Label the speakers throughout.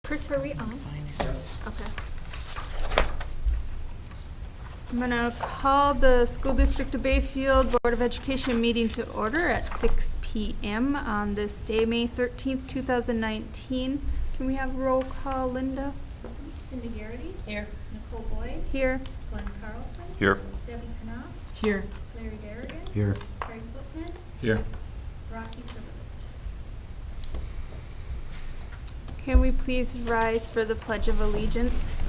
Speaker 1: Chris, are we on?
Speaker 2: Yes.
Speaker 1: Okay. I'm gonna call the School District of Bayfield Board of Education meeting to order at 6 p.m. on this day, May 13th, 2019. Can we have roll call, Linda?
Speaker 3: Cindy Garrity.
Speaker 4: Here.
Speaker 3: Nicole Boyd.
Speaker 1: Here.
Speaker 3: Glenn Carlson.
Speaker 2: Here.
Speaker 3: Debbie Knopf.
Speaker 4: Here.
Speaker 3: Larry Garrigan.
Speaker 2: Here.
Speaker 3: Craig Footman.
Speaker 2: Here.
Speaker 3: Rocky Silverman.
Speaker 1: Can we please rise for the Pledge of Allegiance?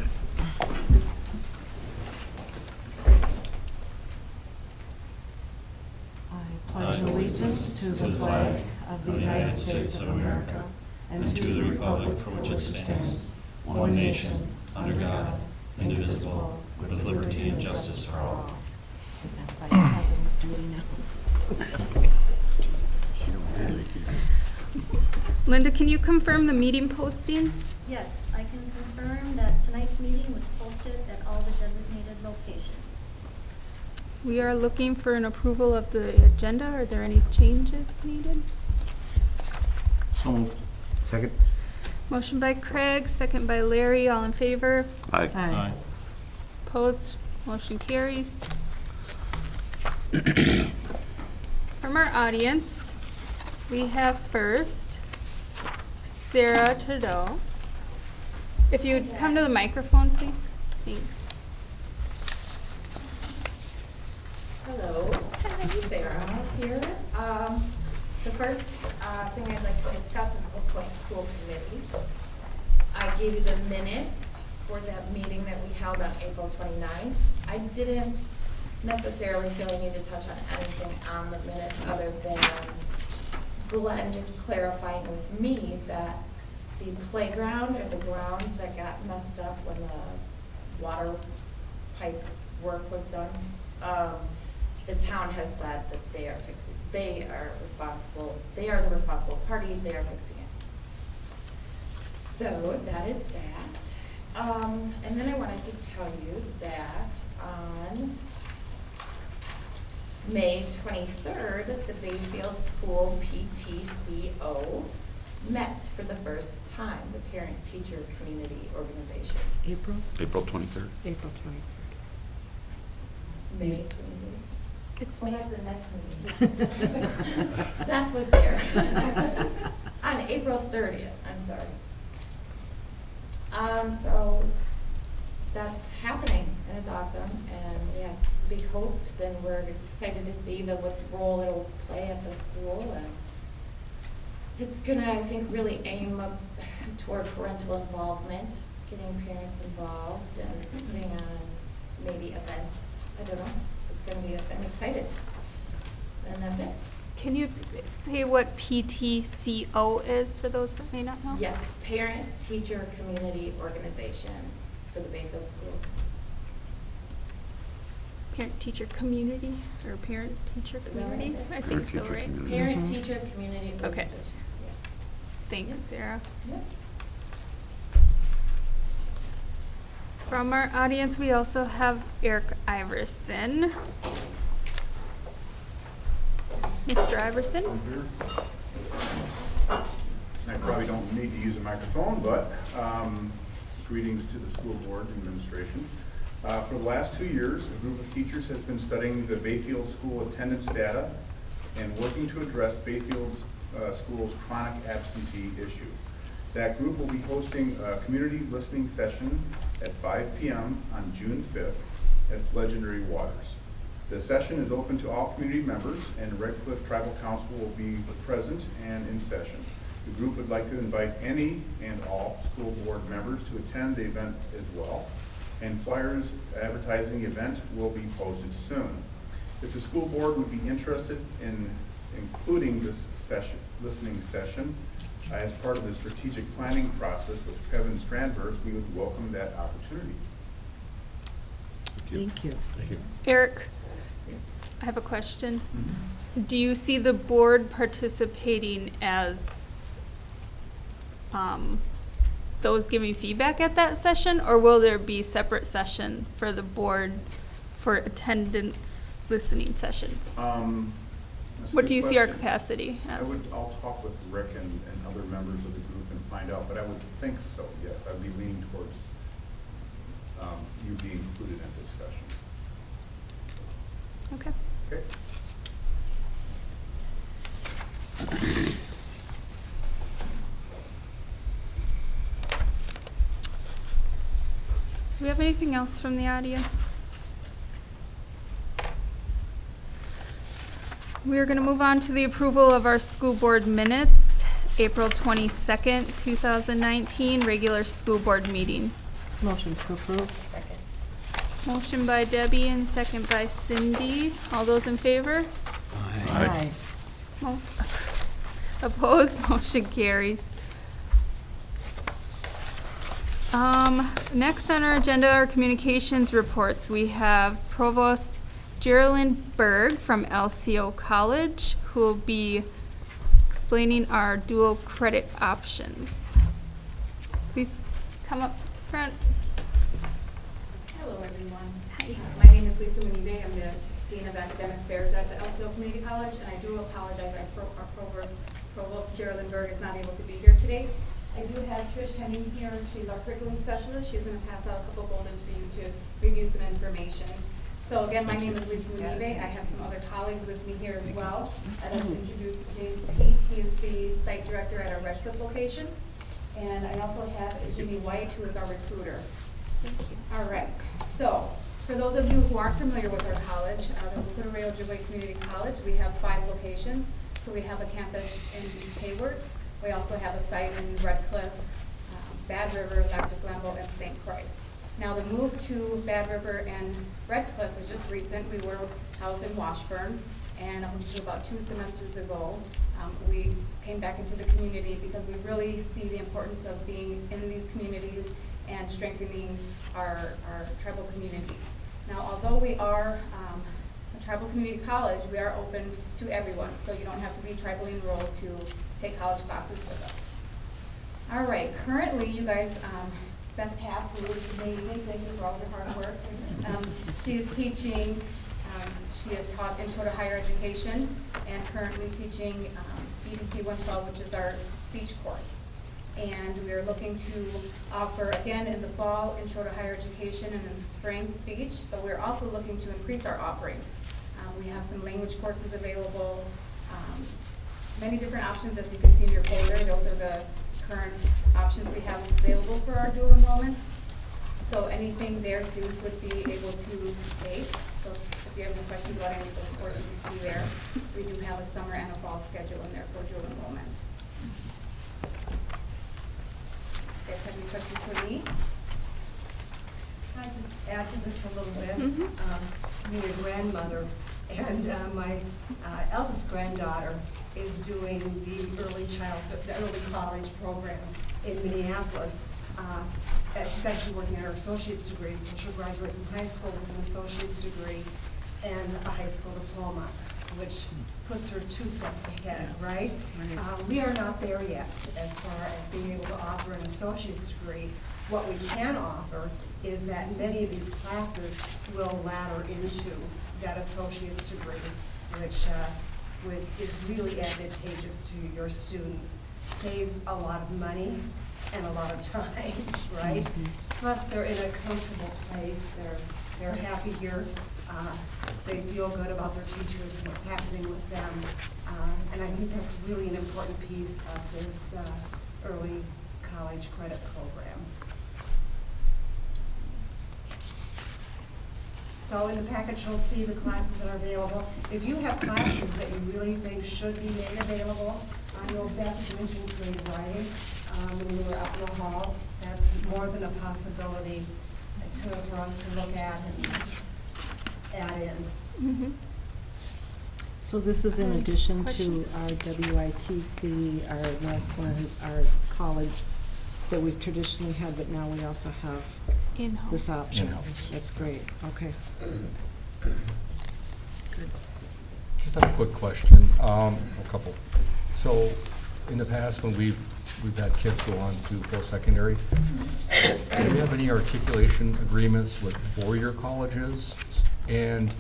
Speaker 4: I pledge allegiance to the flag of the United States of America and to the republic for which it stands, one nation, under God, indivisible, with liberty and justice for all. Is that Vice President's duty now?
Speaker 1: Linda, can you confirm the meeting postings?
Speaker 3: Yes, I can confirm that tonight's meeting was posted at all the designated locations.
Speaker 1: We are looking for an approval of the agenda. Are there any changes needed?
Speaker 2: So moved. Second.
Speaker 1: Motion by Craig, second by Larry. All in favor?
Speaker 2: Aye.
Speaker 4: Aye.
Speaker 1: Opposed? Motion carries. From our audience, we have first Sarah Trudeau. If you would come to the microphone, please. Thanks.
Speaker 5: Hello, Sarah here. The first thing I'd like to discuss is the Point School Committee. I gave you the minutes for that meeting that we held on April 29th. I didn't necessarily feel I needed to touch on anything on the minutes other than Glenn just clarifying with me that the playground or the grounds that got messed up when the water pipe work was done, the town has said that they are fixing, they are the responsible party, they are fixing it. So that is that. And then I wanted to tell you that on May 23rd, the Bayfield School PTCO met for the first time, the Parent Teacher Community Organization.
Speaker 4: April?
Speaker 2: April 23rd.
Speaker 4: April 23rd.
Speaker 5: May 23rd.
Speaker 1: It's
Speaker 5: Well,
Speaker 1: me.
Speaker 5: that's the next meeting. Beth was there. On April 30th, I'm sorry. So that's happening and it's awesome and we have big hopes and we're excited to see what role it'll play at the school, and it's gonna, I think, really aim up toward parental involvement, getting parents involved and putting on maybe events. I don't know. It's gonna be, I'm excited. And that's it.
Speaker 1: Can you say what PTCO is for those that may not know?
Speaker 5: Yes, Parent Teacher Community Organization for the Bayfield School.
Speaker 1: Parent-teacher community or parent-teacher
Speaker 5: Is that what I
Speaker 1: community?
Speaker 5: said?
Speaker 1: I think so,
Speaker 2: Parent-teacher
Speaker 1: right?
Speaker 2: community.
Speaker 5: Parent
Speaker 4: Mhm.
Speaker 5: Teacher Community
Speaker 1: Okay.
Speaker 5: Organization.
Speaker 1: Thanks,
Speaker 5: Yep.
Speaker 1: Sarah.
Speaker 5: Yep.
Speaker 1: From our audience, we also have Eric Iverson. Mr. Iverson?
Speaker 6: I'm here. I probably don't need to use a microphone, but greetings to the school board and administration. For the last 2 years, a group of teachers has been studying the Bayfield School attendance data and working to address Bayfield's school's chronic absentee issue. That group will be hosting a community listening session at 5 p.m. on June 5th at Legendary Waters. The session is open to all community members, and Red Cliff Tribal Council will be present and in session. The group would like to invite any and all school board members to attend the event as well, and flyers advertising the event will be posted soon. If the school board would be interested in including this listening session as part of the strategic planning process with Kevin Strandberg, we would welcome that opportunity.
Speaker 4: Thank you.
Speaker 2: Thank you.
Speaker 1: Eric, I have a question. Do you see the board participating as those giving feedback at that session, or will there be separate session for the board for attendance listening sessions?
Speaker 6: That's a
Speaker 1: What
Speaker 6: good
Speaker 1: do you see our
Speaker 6: question.
Speaker 1: capacity as?
Speaker 6: I'll talk with Rick and other members of the group and find out, but I would think so, yes. you be included in discussion.
Speaker 1: Okay.
Speaker 6: Okay?
Speaker 1: Do we have anything else from the audience? We are going to move on to the approval of our school board minutes, April 22nd, 2019, regular school board meeting.
Speaker 4: Motion to approve.
Speaker 5: Second.
Speaker 1: Motion by Debbie and second by Cindy. All those in favor?
Speaker 4: Aye.
Speaker 1: Mo- Opposed, motion carries. Next on our agenda are communications reports. We have Provost Geraldine Berg from LCO College, who will be explaining our dual credit options. Please come up front.
Speaker 7: Hello, everyone.
Speaker 1: Hi.
Speaker 7: My name is Lisa Manive. I'm the Dean of Academic Affairs at the LCO Community College, and I do apologize. Our Provost Geraldine Berg is not able to be here today. I do have Trish Henning here. She's our curriculum specialist. She's going to pass out a couple folders for you to review some information. So again, my name is Lisa Manive. I have some other colleagues with me here as well. I'd like to introduce James Pate. He is the site director at our Redcliffe location. And I also have Jimmy White, who is our recruiter.
Speaker 1: Thank you.
Speaker 7: All right, so for those of you who aren't familiar with our college, the Lupita Ojibwe Community College, we have 5 locations. So we have a campus in Hayward. We also have a site in Redcliffe, Bad River, Dr. Flambeau, and St. Croix. Now the move to Bad River and Redcliffe was just recent. We were housed in Washburn, and about 2 semesters ago, we came back into the community because we really see the importance of being in these communities and strengthening our tribal communities. Now, although we are a tribal community college, we are open to everyone, so you don't have to be tribally enrolled to take college classes with us. All right, currently, you guys, Beth Papp, who is amazing, thank you for all your hard work. She is teaching, she has taught Intro to Higher Education, and currently teaching EDC 112, which is our speech course. And we are looking to offer, again, in the fall, Intro to Higher Education, and in the spring, speech, but we're also looking to increase our offerings. We have some language courses available, many different options, as you can see in your folder. Those are the current options we have available for our dual enrollment. So anything there students would be able to take. So if you have any questions about any of those courses you see there, we do have a summer and a fall schedule in there for dual enrollment. You guys have any questions for me?
Speaker 8: Can I just add to this a little bit? Being a grandmother, and my eldest granddaughter is doing the early college program in Minneapolis. She's actually working on her associate's degree, so she'll graduate from high school with an associate's degree and a high school diploma, which puts her 2 steps ahead, right? We are not there yet as far as being able to offer an associate's degree. What we can offer is that many of these classes will ladder into that associate's degree, which is really advantageous to your students, saves a lot of money and a lot of time, right? Plus, they're in a comfortable place. They're happy here. They feel good about their teachers and what's happening with them. And I think that's really an important piece of this early college credit program. So in the package, you'll see the classes that are available. If you have classes that you really think should be made available, I know Beth mentioned creative writing when we were out in the hall. That's more than a possibility for us to look at and add in.
Speaker 4: So this is in addition to
Speaker 1: Questions?
Speaker 4: our WITC, our Northland, our college that we've traditionally had, but now we also have
Speaker 1: In-house.
Speaker 4: this option.
Speaker 2: In-house.
Speaker 4: That's great, okay.
Speaker 9: Just have a quick question, a couple. So, in the past, when we've had kids go on to post-secondary, do we have any articulation agreements with 4-year colleges and,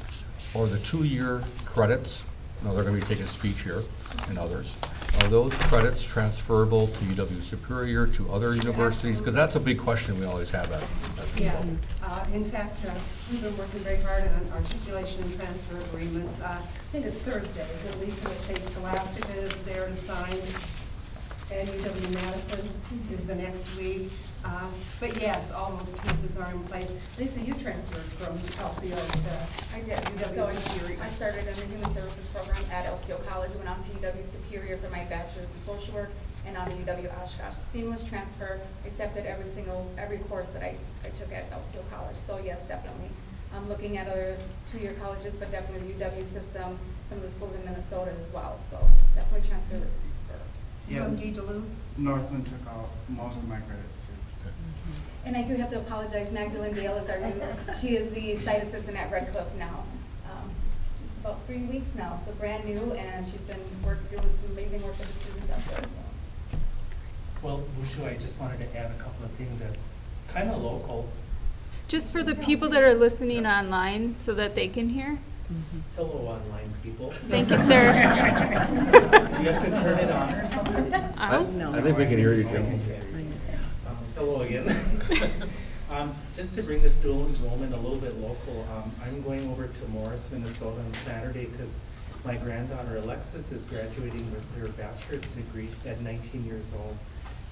Speaker 9: or the 2-year credits Now, they're going to be taking speech here and others. Are those credits transferable to UW Superior, to other universities? Because that's a big question we always have at this
Speaker 8: Yes.
Speaker 9: level.
Speaker 8: In fact, we've been working very hard on articulation and transfer agreements. I think it's Thursdays, at least I would say Scholastica is there to sign, and UW-Madison is the next week. But yes, all those pieces are in place. Lisa, you transferred from LCO to
Speaker 7: I did. So
Speaker 8: UW Superior.
Speaker 7: I started in the Human Services program at LCO College, went on to UW Superior for my bachelor's in social work, and on to UW Oshkosh. Seamless transfer, accepted every course that I took at LCO College. So yes, definitely. I'm looking at other two-year colleges, but definitely the UW system, some of the schools in Minnesota as well. So definitely transfer.
Speaker 8: UMD Duluth?
Speaker 10: Northland took out most of my credits too.
Speaker 7: And I do have to apologize, Magdalene Dale is our new, she is the site assistant at Red Cliff now. She's about 3 weeks now, so brand new, and she's been doing some amazing work with the students up there, so.
Speaker 10: Well, Wushu, I just wanted to add a couple of things that's kind of local.
Speaker 1: Just for the people that are listening online so that they can hear.
Speaker 10: Hello, online people.
Speaker 1: Thank you, sir.
Speaker 10: Do you have to turn it on or something?
Speaker 9: I think we can hear you, Jim.
Speaker 10: Hello again. Just to bring this dual enrollment a little bit local, I'm going over to Morris, Minnesota on Saturday because my granddaughter Alexis is graduating with her bachelor's degree at 19 years old.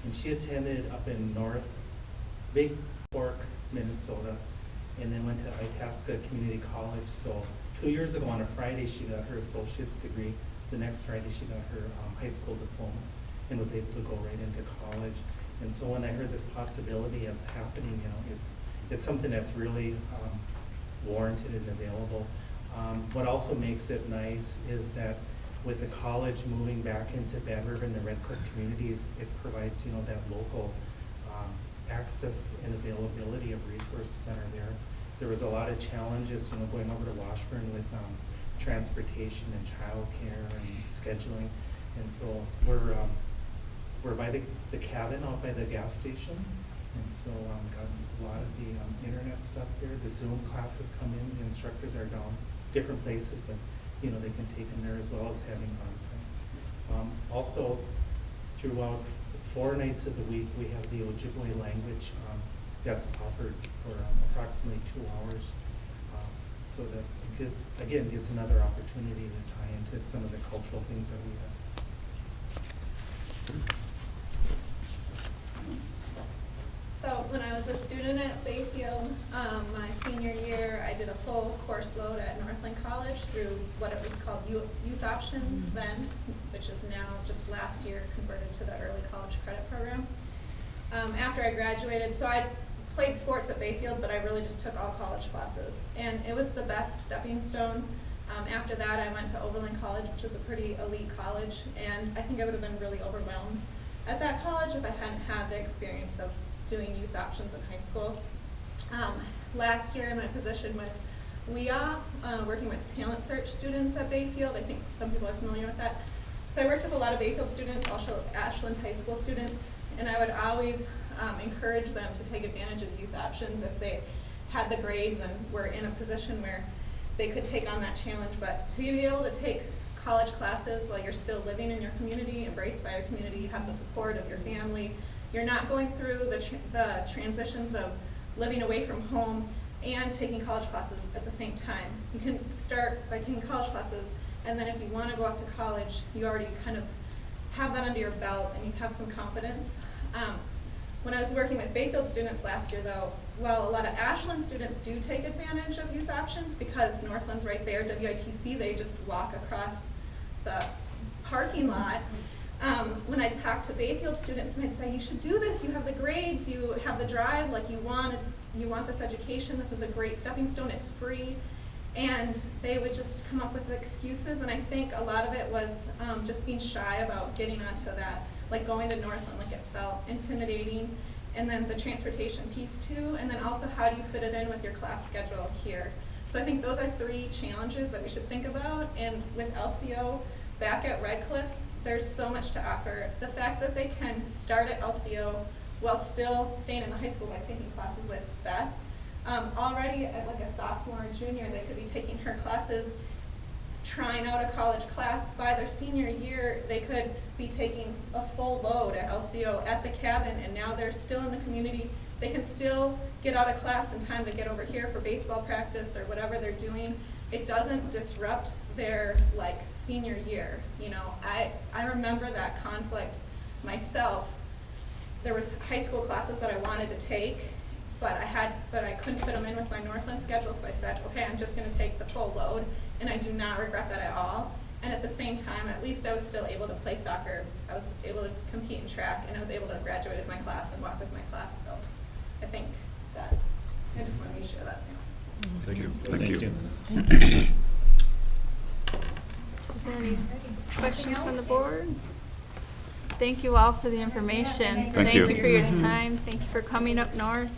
Speaker 10: And she attended up in Big Fork, Minnesota, and then went to Itasca Community College. So 2 years ago on a Friday, she got her associate's degree. The next Friday, she got her high school diploma and was able to go right into college. And so when I heard this possibility of happening, it's something that's really warranted and available. What also makes it nice is that with the college moving back into Bad River and the Red Cliff communities, it provides, that local access and availability of resources that are there. There was a lot of challenges, going over to Washburn with transportation and childcare and scheduling. And so we're by the cabin out by the gas station. And so got a lot of the internet stuff there. The Zoom classes come in, the instructors are down different places, but they can take them there as well as having on-site. Also, throughout 4 nights of the week, we have the Ojibwe language that's offered for approximately 2 hours. So that gives another opportunity to tie into some of the cultural things that we have.
Speaker 11: So when I was a student at Bayfield, my senior year, I did a full course load at Northland College through what it was called Youth Options then, which is now just last year converted to the Early College Credit Program. After I graduated, so I played sports at Bayfield, but I really just took all college classes. And it was the best stepping stone. After that, I went to Overland College, which is a pretty elite college, and I think I would have been really overwhelmed at that college if I hadn't had the experience of doing youth options in high school. Last year, in my position with WEA, working with talent search students at Bayfield, I think some people are familiar with that. So I worked with a lot of Bayfield students, also Ashland High School students, and I would always encourage them to take advantage of youth options if they had the grades and were in a position where they could take on that challenge. But to be able to take college classes while you're still living in your community, embraced by your community, you have the support of your family, you're not going through the transitions of living away from home and taking college classes at the same time. You can start by taking college classes, and then if you want to go off to college, you already kind of have that under your belt and you have some confidence. When I was working with Bayfield students last year, though, while a lot of Ashland students do take advantage of youth options because Northland's right there, WITC, they just walk across the parking lot. When I talk to Bayfield students and I'd say, you should do this, you have the grades, you have the drive, like you want this education, this is a great stepping stone, it's free. And they would just come up with excuses, and I think a lot of it was just being shy about getting onto that, like going to Northland, like it felt intimidating. And then the transportation piece too, and then also how do you fit it in with your class schedule here. So I think those are 3 challenges that we should think about, and with LCO back at Red Cliff, there's so much to offer. The fact that they can start at LCO while still staying in the high school by taking classes with Beth. Already at like a sophomore or junior, they could be taking her classes trying out a college class, by their senior year, they could be taking a full load at LCO at the cabin, and now they're still in the community. They can still get out of class in time to get over here for baseball practice or whatever they're doing. It doesn't disrupt their like senior year. You know, I remember that conflict myself. There was high school classes that I wanted to take, but I couldn't fit them in with my Northland schedule, so I said, okay, I'm just gonna take the full load, and I do not regret that at all. And at the same time, at least I was still able to play soccer. I was able to compete in track, and I was able to graduate with my class and walk with my class. So I think that I just wanted to share that.
Speaker 9: Thank you.
Speaker 2: Thank you.
Speaker 1: Is there any questions from the board? Thank you all for the information.
Speaker 2: Thank you.
Speaker 1: For your time. Thank you for coming up north.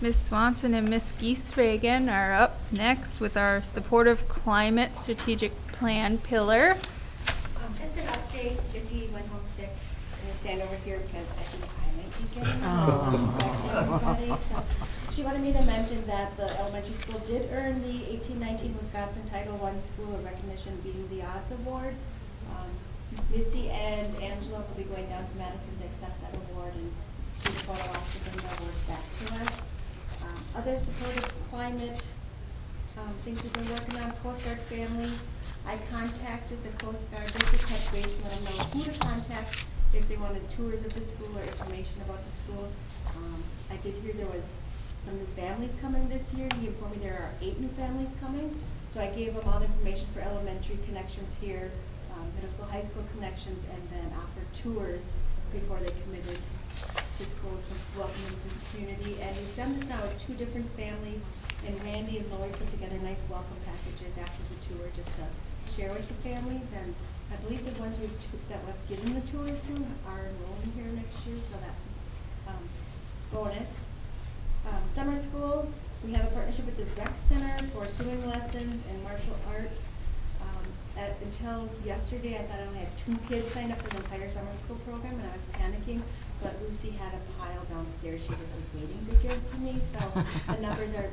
Speaker 1: Ms. Swanson and Ms. Gieswagen are up next with our supportive climate strategic plan pillar.
Speaker 12: Just an update, Missy went home sick. I'm gonna stand over here because I think I might be getting it. So she wanted me to mention that the elementary school did earn the 1819 Wisconsin Title I School of Recognition Beating the Odds Award. Missy and Angela will be going down to Madison to accept that award, and she's going off to bring the awards back to us. Other supportive climate things we've been working on, Coast Guard families. I contacted the Coast Guard just to touch base and let them know who to contact if they wanted tours of the school or information about the school. I did hear there was some new families coming this year. He informed me there are 8 new families coming. So I gave them all the information for elementary connections here, middle school, high school connections, and then offered tours before they committed to schools to welcome them to the community. And we've done this now with 2 different families, and Randy and Lori put together nice welcome packages after the tour just to share with the families. And I believe the ones that we've given the tours to are enrolling here next year, so that's bonus. Summer school, we have a partnership with the rec center for swimming lessons and martial arts. Until yesterday, I thought I only had 2 kids signed up for the entire summer school program, and I was panicking. But Lucy had a pile downstairs she just was waiting to give to me, so the numbers are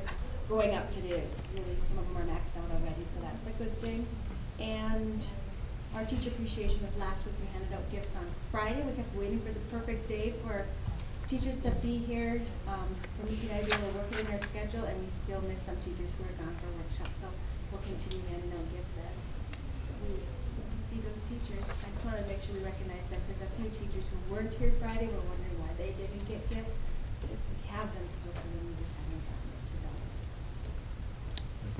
Speaker 12: going up today. It's really, some of them are maxed out already, so that's a good thing. And our teacher appreciation was last week. We handed out gifts on Friday. We kept waiting for the perfect day for teachers to be here. For Lucy and I to be able to work within our schedule, and we still miss some teachers who are gone for workshops, so we'll continue handing out gifts as we see those teachers. I just wanted to make sure we recognize them, because a few teachers who weren't here Friday were wondering why they didn't get gifts. But if we have them still for them, we just haven't gotten it to them.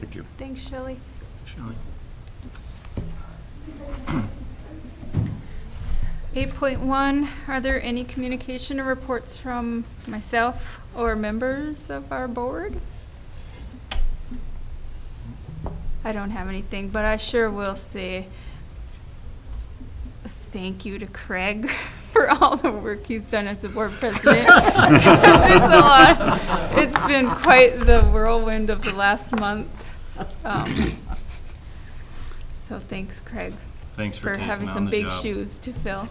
Speaker 2: Thank you.
Speaker 1: Thanks, Shelley.
Speaker 2: Shelley.
Speaker 1: 8.1, are there any communication or reports from myself or members of our board? I don't have anything, but I sure will say thank you to Craig for all the work he's done as the board president. It's a lot. It's been quite the whirlwind of the last month. So thanks, Craig.
Speaker 4: Thanks for taking
Speaker 1: having
Speaker 4: on
Speaker 1: some
Speaker 4: the
Speaker 1: big
Speaker 4: job.
Speaker 1: shoes to fill.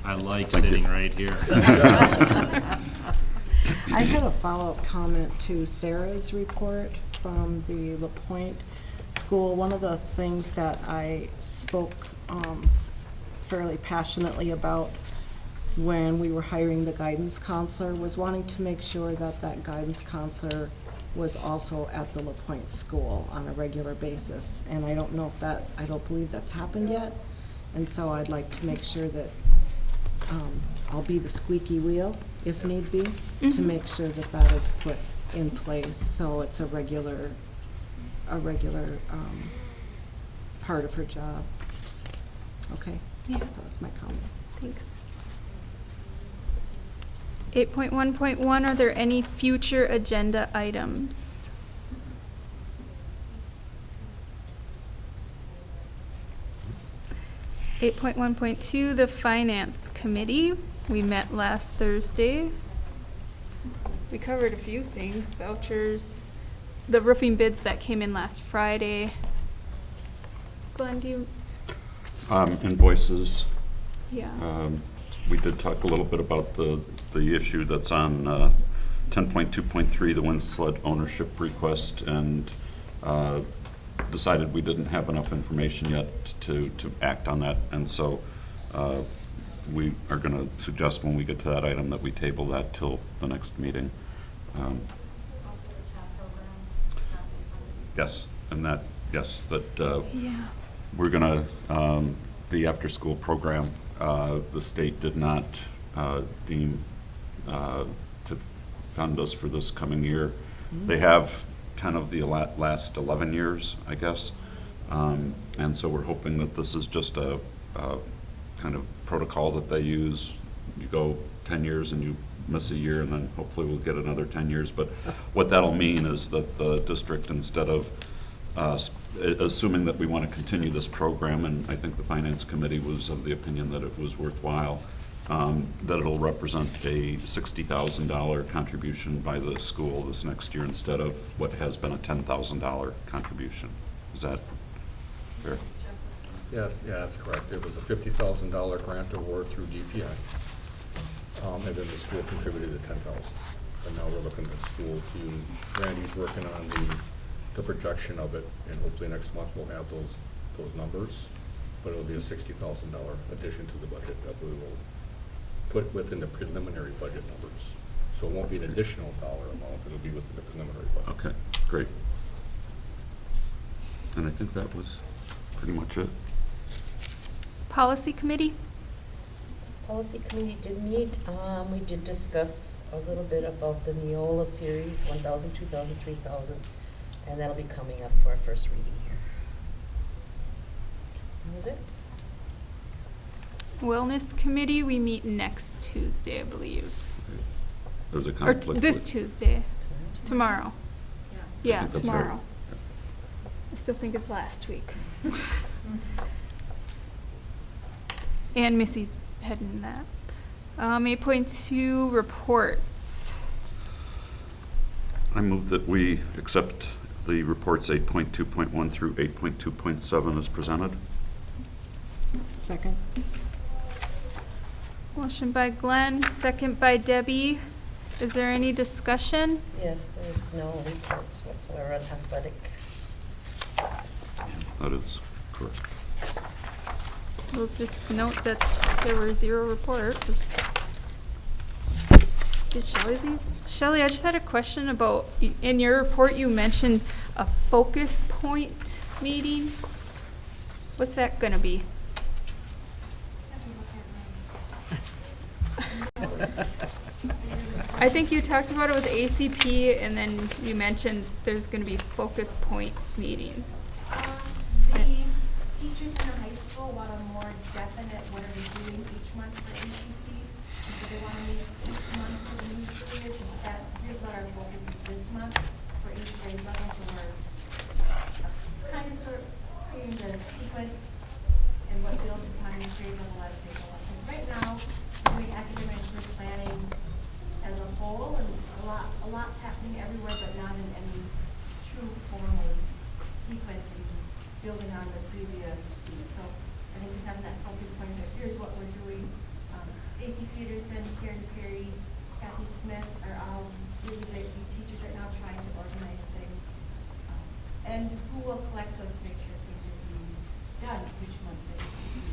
Speaker 4: I like
Speaker 2: Thank
Speaker 4: sitting
Speaker 2: you.
Speaker 4: right here.
Speaker 13: I had a follow-up comment to Sarah's report from the LaPointe School. One of the things that I spoke fairly passionately about when we were hiring the guidance counselor was wanting to make sure that that guidance counselor was also at the LaPointe School on a regular basis. And I don't know if that, I don't believe that's happened yet. And so I'd like to make sure that I'll be the squeaky wheel, if need be, to make sure that that is put in place, so it's a regular part of her job. Okay?
Speaker 1: Yeah.
Speaker 13: So that's my comment.
Speaker 1: Thanks. 8.1.1, are there any future agenda items? Eight 8.1.2, the Finance Committee. We met last Thursday. We covered a few things, vouchers, the roofing bids that came in last Friday. Glenn, do you?
Speaker 2: Invoices,
Speaker 1: Yeah.
Speaker 14: we did talk a little bit about the issue that's on 10.2.3, the wind sled ownership request, and decided we didn't have enough information yet to act on that. And so we are going to suggest when we get to that item that we table that till the next meeting.
Speaker 3: Also the TAP program, not being funded.
Speaker 14: Yes, and that, yes, that
Speaker 1: Yeah.
Speaker 14: we're going to, the after-school program, the state did not deem to fund us for this coming year. They have 10 of the last 11 years, I guess. And so we're hoping that this is just a kind of protocol that they use. You go 10 years and you miss a year, and then hopefully we'll get another 10 years. But what that'll mean is that the district, instead of assuming that we want to continue this program, and I think the Finance Committee was of the opinion that it was worthwhile, that it'll represent a $60,000 contribution by the school this next year instead of what has been a $10,000 contribution. Is that fair?
Speaker 9: Yeah, that's correct. It was a $50,000 grant award through DPI. And then the school contributed the $10,000. And now we're looking at the school to, Randy's working on the projection of it, and hopefully next month we'll have those numbers. But it'll be a $60,000 addition to the budget that we will put within the preliminary budget numbers. So it won't be an additional dollar amount, it'll be within the preliminary budget.
Speaker 14: Okay, great. And I think that was pretty much it.
Speaker 1: Policy Committee?
Speaker 15: Policy Committee did meet. We did discuss a little bit about the Neola series, 1,000, 2,000, 3,000, and that'll be coming up for our first reading here. That was it.
Speaker 1: Wellness Committee, we meet next Tuesday, I believe.
Speaker 14: There's a
Speaker 1: Or
Speaker 14: conflict
Speaker 1: this
Speaker 14: with-
Speaker 1: Tuesday. Tomorrow.
Speaker 14: I
Speaker 1: Yeah,
Speaker 14: think that's right.
Speaker 1: tomorrow. I still think it's last week. And Missy's heading that. 8.2 reports.
Speaker 14: I move that we accept the reports 8.2.1 through 8.2.7 as presented.
Speaker 13: Second.
Speaker 1: Motion by Glenn, second by Debbie. Is there any discussion?
Speaker 15: Yes, there's no reports whatsoever on athletic.
Speaker 14: That is correct.
Speaker 1: We'll just note that there were 0 reports. Did Shelley leave? Shelley, I just had a question about, in your report, you mentioned a focus point meeting. What's that gonna be? I think you talked about it with ACP, and then you mentioned there's gonna be focus point meetings.
Speaker 12: The teachers in the high school want a more definite, what are we doing each month for ACP? And so they want to meet each month for the new school year to set, here's what our focus is this month for each grade level. So we're kind of sort of creating the sequence and what builds upon each grade level as grade level. Because right now, we're doing academic group planning as a whole, and a lot's happening everywhere, but not in any true formal sequencing, building on the previous week. So I think just having that focus point of here's what we're doing. Stacy Peterson, Karen Perry, Kathy Smith are all really great teachers right now trying to organize things. And who will collect those to make sure things are being done each month at ACP.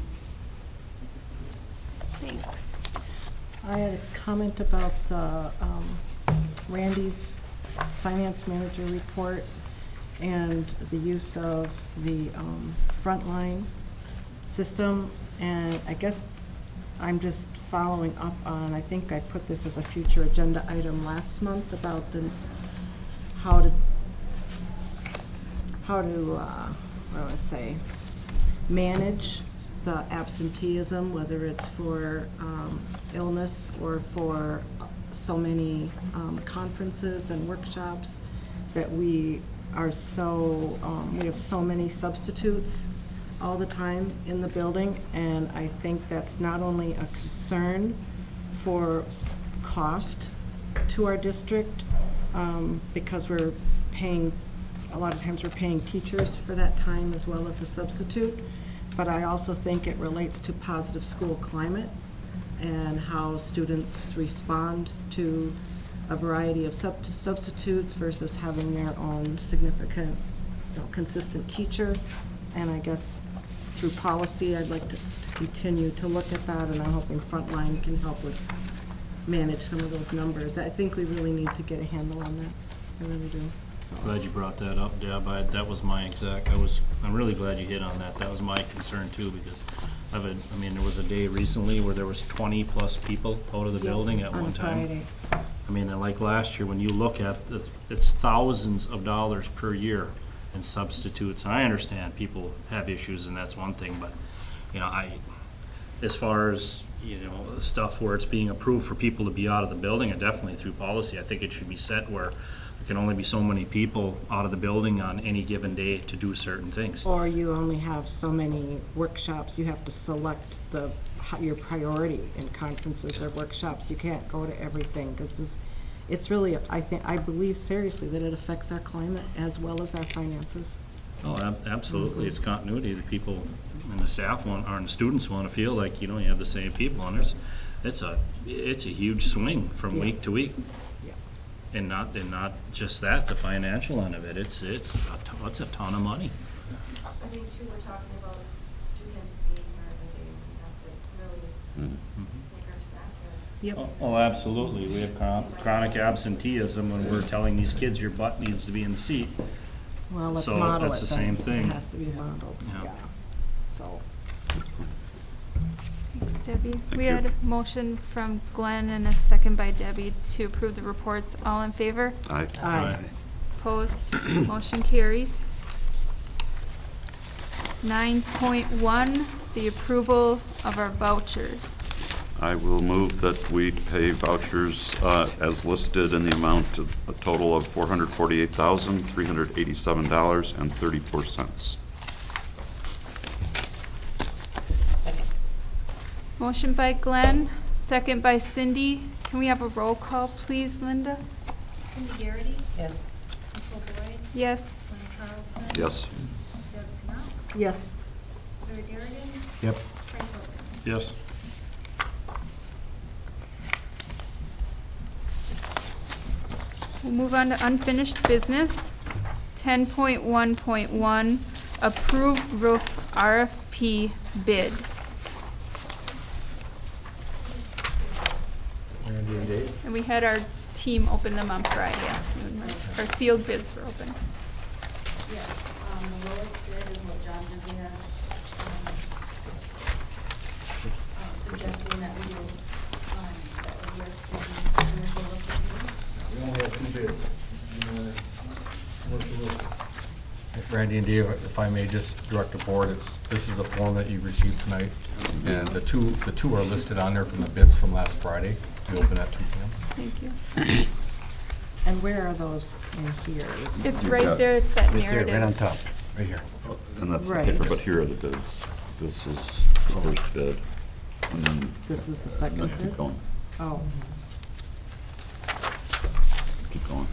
Speaker 1: Thanks.
Speaker 13: I had a comment about the Randy's finance manager report and the use of the frontline system. And I guess I'm just following up on, I think I put this as a future agenda item last month about the, how to what do I say, manage the absenteeism, whether it's for illness or for so many conferences and workshops, that we are so, we have so many substitutes all the time in the building, and I think that's not only a concern for cost to our district, because we're paying, a lot of times we're paying teachers for that time as well as a substitute, but I also think it relates to positive school climate, and how students respond to a variety of substitutes versus having their own significant, consistent teacher. And I guess through policy, I'd like to continue to look at that, and I'm hoping Frontline can help with manage some of those numbers. I think we really need to get a handle on that. I really do. So.
Speaker 2: Glad you brought that up, Deb. That was my exact, I'm really glad you hit on that. That was my concern too, because there was a day recently where there was 20+ people out of the building at one time.
Speaker 13: Friday.
Speaker 2: And like last year, when you look at, it's thousands of dollars per year in substitutes. And I understand people have issues, and that's one thing, but, as far as, stuff where it's being approved for people to be out of the building, and definitely through policy, I think it should be set where there can only be so many people out of the building on any given day to do certain things.
Speaker 13: Or you only have so many workshops. You have to select your priority in conferences or workshops. You can't go to everything, because it's really, I believe seriously that it affects our climate as well as our finances.
Speaker 2: Oh, absolutely. It's continuity. The people and the staff and the students want to feel like, you have the same people, and it's a huge swing from week to week.
Speaker 13: Yeah.
Speaker 2: And not just that, the financial end of it. It's a ton of money.
Speaker 12: I think too, we're talking about students being here every day. We have to really make our staff here.
Speaker 13: Yep.
Speaker 2: Oh, absolutely. We have chronic absenteeism when we're telling these kids your butt needs to be in the seat.
Speaker 13: Well, let's
Speaker 2: So
Speaker 13: model it.
Speaker 2: that's the
Speaker 13: then.
Speaker 2: same thing.
Speaker 13: It has to be modeled,
Speaker 2: Yeah.
Speaker 13: yeah. So,
Speaker 1: Thanks, Debbie. We
Speaker 14: you.
Speaker 1: had a motion from Glenn and a second by Debbie to approve the reports. All in favor?
Speaker 14: Aye.
Speaker 13: aye.
Speaker 1: Opposed? Motion carries. 9.1, the approval of our vouchers.
Speaker 14: I will move that we pay vouchers as listed in the amount of a total of $448,387.34.
Speaker 1: Motion by Glenn, second by Cindy. Can we have a roll call, please, Linda?
Speaker 3: Cindy Garrity,
Speaker 15: Yes.
Speaker 3: Nicole Boyd,
Speaker 1: Yes.
Speaker 3: Glenn Carlson.
Speaker 14: Yes.
Speaker 3: Deb Knopf,
Speaker 13: Yes.
Speaker 3: Larry Garrigan,
Speaker 2: Yep.
Speaker 3: Frank Wilson.
Speaker 2: Yes.
Speaker 1: We'll move on to unfinished business. 10.1.1, approve roof RFP bid.
Speaker 9: Randy and Dave?
Speaker 1: And we had our team open them on Friday afternoon. Our sealed bids were open.
Speaker 3: Yes, the lowest bid is what John Guzina suggesting that we do, that was your commercial roof.
Speaker 6: We only have 2 bids. Commercial roof.
Speaker 9: Randy and Dave, if I may just direct the board, this is a form that you received tonight, and the two are listed on there from the bids from last Friday. We open at 2 p.m.
Speaker 1: Thank you.
Speaker 13: And where are those in here?
Speaker 1: It's right there, it's that narrative.
Speaker 2: Right on top, right here.
Speaker 14: And that's the
Speaker 13: Right.
Speaker 14: paper, but here are the bids. This is the first bid, and then
Speaker 13: This is the second
Speaker 14: keep
Speaker 13: bid?
Speaker 14: going,
Speaker 13: Oh.
Speaker 14: keep going.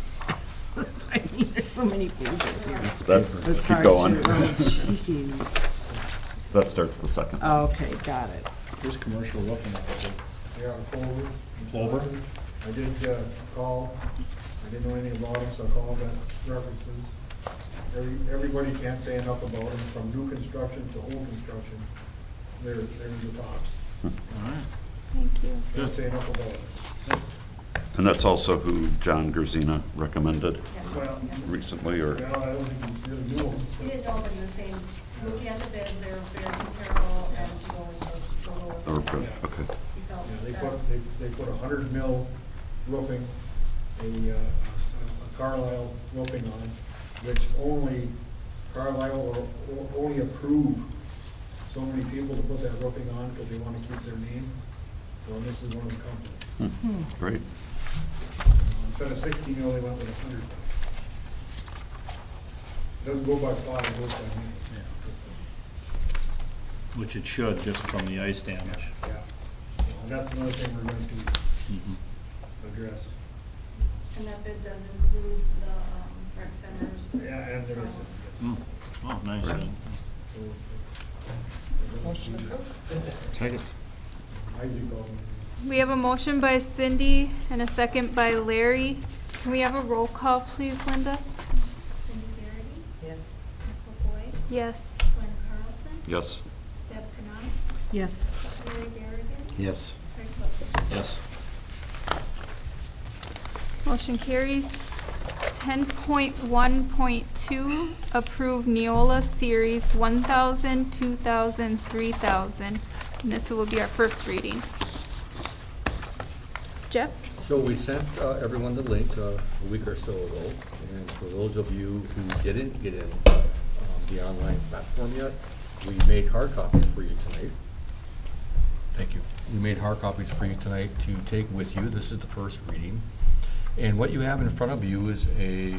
Speaker 13: That's what I mean, there's so many pages here.
Speaker 14: That's,
Speaker 13: It's
Speaker 14: keep
Speaker 13: hard
Speaker 14: going.
Speaker 13: to, oh, gee.
Speaker 14: That starts the second.
Speaker 13: Okay, got it.
Speaker 2: Here's commercial roofing.
Speaker 16: Yeah, Clover.
Speaker 2: Clover?
Speaker 16: I did call, I didn't know anything about them, so I called, got references. Everybody can't say enough about them, from new construction to old construction. They're the tops.
Speaker 1: Thank you.
Speaker 16: Can't say enough about them.
Speaker 14: And that's also who John Grzina recommended
Speaker 16: Well,
Speaker 14: recently, or?
Speaker 16: well, I don't think he really knew them.
Speaker 3: He didn't know, but he was saying, looking at the bids, they were very comparable, and to go with the lower.
Speaker 14: Or, okay.
Speaker 3: He felt
Speaker 16: Yeah,
Speaker 3: that.
Speaker 16: they put 100 mil roofing, a Carlisle roofing on, which only Carlisle will only approve so many people to put that roofing on because they want to keep their name. So this is one of the companies.
Speaker 14: Great.
Speaker 16: Instead of 60 mil, they went with 100 mil. Doesn't go by plot, it goes by name.
Speaker 2: Which it should, just from the ice damage.
Speaker 16: Yeah. And that's another thing we're going to address.
Speaker 3: And that bid does include the rec centers.
Speaker 16: Yeah, and there is,
Speaker 2: Mm. Oh, nice.
Speaker 14: Second.
Speaker 16: Isaac called me.
Speaker 1: We have a motion by Cindy and a second by Larry. Can we have a roll call, please, Linda?
Speaker 3: Cindy Garrity,
Speaker 15: Yes.
Speaker 3: Nicole Boyd,
Speaker 1: Yes.
Speaker 3: Glenn Carlson,
Speaker 14: Yes.
Speaker 3: Deb Canon,
Speaker 13: Yes.
Speaker 3: Larry Garrigan,
Speaker 4: Yes.
Speaker 3: Craig Cook.
Speaker 2: Yes.
Speaker 1: Motion carries. 10.1.2, approve Neola Series 1,000, 2,000, 3,000. And this will be our first reading. Jeff?
Speaker 9: So we sent everyone the link a week or so ago, and for those of you who didn't get in the online platform yet, we made hard copies for you tonight. Thank you. We made hard copies for you tonight to take with you. This is the first reading. And what you have in front of you is a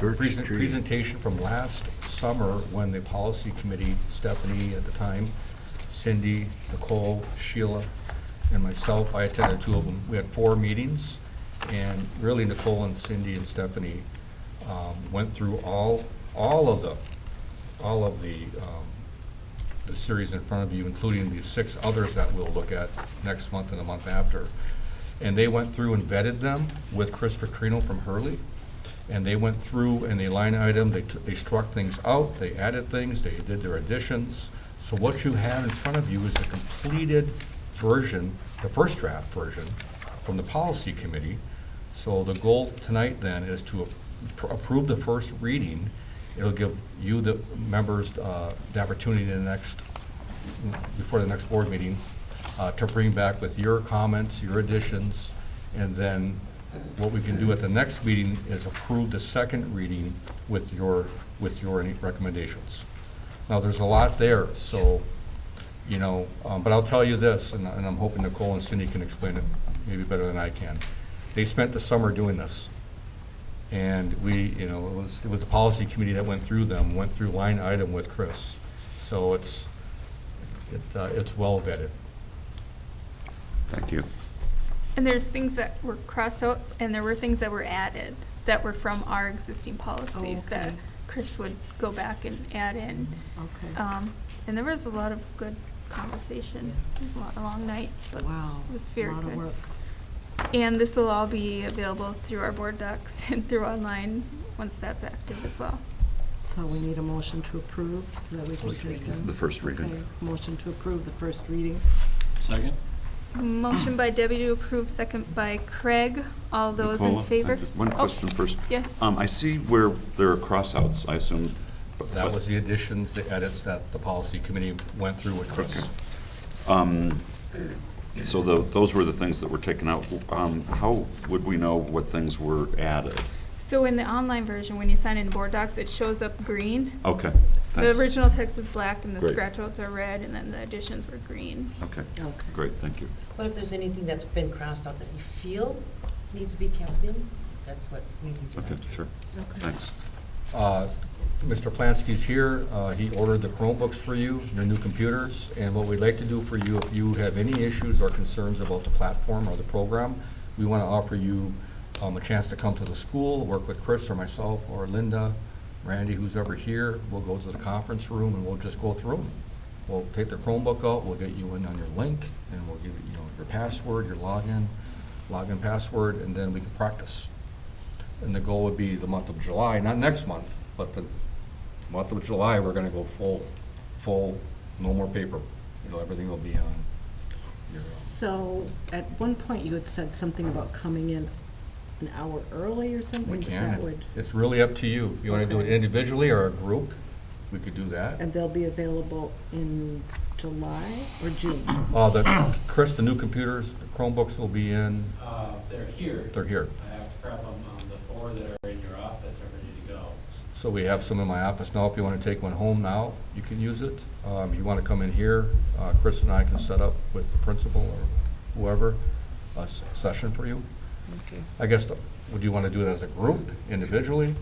Speaker 4: Birch tree.
Speaker 9: presentation from last summer when the policy committee, Stephanie at the time, Cindy, Nicole, Sheila, and myself, I attended 2 of them. We had 4 meetings, and really Nicole and Cindy and Stephanie went through all of the series in front of you, including the 6 others that we'll look at next month and the month after. And they went through and vetted them with Chris Petrino from Hurley. And they went through and they line item, they struck things out, they added things, they did their additions. So what you have in front of you is a completed version, the first draft version from the policy committee. So the goal tonight then is to approve the first reading. It'll give you, the members, the opportunity before the next board meeting, to bring back with your comments, your additions, and then what we can do at the next meeting is approve the second reading with your recommendations. Now, there's a lot there, so, but I'll tell you this, and I'm hoping Nicole and Cindy can explain it maybe better than I can. They spent the summer doing this. And it was the policy committee that went through line item with Chris. So it's well vetted.
Speaker 14: Thank you.
Speaker 1: And there's things that were crossed out, and there were things that were added that were from our existing policies that Chris would go back and add in.
Speaker 13: Okay.
Speaker 1: And there was a lot of good conversation. There was a lot of long nights, but
Speaker 13: Wow.
Speaker 1: it was very
Speaker 13: A lot
Speaker 1: good.
Speaker 13: of work.
Speaker 1: And this will all be available through our board docs and through online once that's active as well.
Speaker 13: So we need a motion to approve so that we can take them.
Speaker 14: The first reading.
Speaker 13: Okay, motion to approve the first reading.
Speaker 2: Second?
Speaker 1: Motion by Debbie to approve, second by Craig. All those in
Speaker 14: Nicola,
Speaker 1: favor?
Speaker 14: One question first.
Speaker 1: Yes.
Speaker 14: I see where there are crossouts, I assume.
Speaker 9: That was the additions, the edits that the policy committee went through with Chris.
Speaker 14: So those were the things that were taken out. How would we know what things were added?
Speaker 1: So in the online version, when you sign in board docs, it shows up green.
Speaker 14: Okay,
Speaker 1: The
Speaker 14: thanks.
Speaker 1: original text is black and the
Speaker 14: Great.
Speaker 1: scratch outs are red, and then the additions were green.
Speaker 14: Okay,
Speaker 13: Okay.
Speaker 14: great, thank you.
Speaker 15: What if there's anything that's been crossed out that you feel needs to be kept in? That's what we need to know.
Speaker 14: Okay, sure, thanks.
Speaker 9: Mr. Plansky's here. He ordered the Chromebooks for you, your new computers. And what we'd like to do for you, if you have any issues or concerns about the platform or the program, we want to offer you a chance to come to the school, work with Chris or myself or Linda, Randy, who's ever here. We'll go to the conference room and we'll just go through them. We'll take the Chromebook out, we'll get you in on your link, and we'll give you, your password, your login password, and then we can practice. And the goal would be the month of July, not next month, but the month of July, we're gonna go full, no more paper. Everything will be on your,
Speaker 13: So at one point you had said something about coming in an hour early or something?
Speaker 9: we
Speaker 13: but
Speaker 9: can.
Speaker 13: that would-
Speaker 9: It's really up to you. If you wanna do it
Speaker 13: Okay.
Speaker 9: individually or a group, we could do that.
Speaker 13: And they'll be available in July or June?
Speaker 9: Chris, the new computers, the Chromebooks will be in,
Speaker 17: They're here.
Speaker 9: they're here.
Speaker 17: I have to prep them. The 4 that are in your office are ready to go.
Speaker 9: So we have some in my office now. If you want to take one home now, you can use it. You want to come in here, Chris and I can set up with the principal or whoever a session for you.
Speaker 13: Okay.
Speaker 9: I guess, would you want to do it as a group, individually?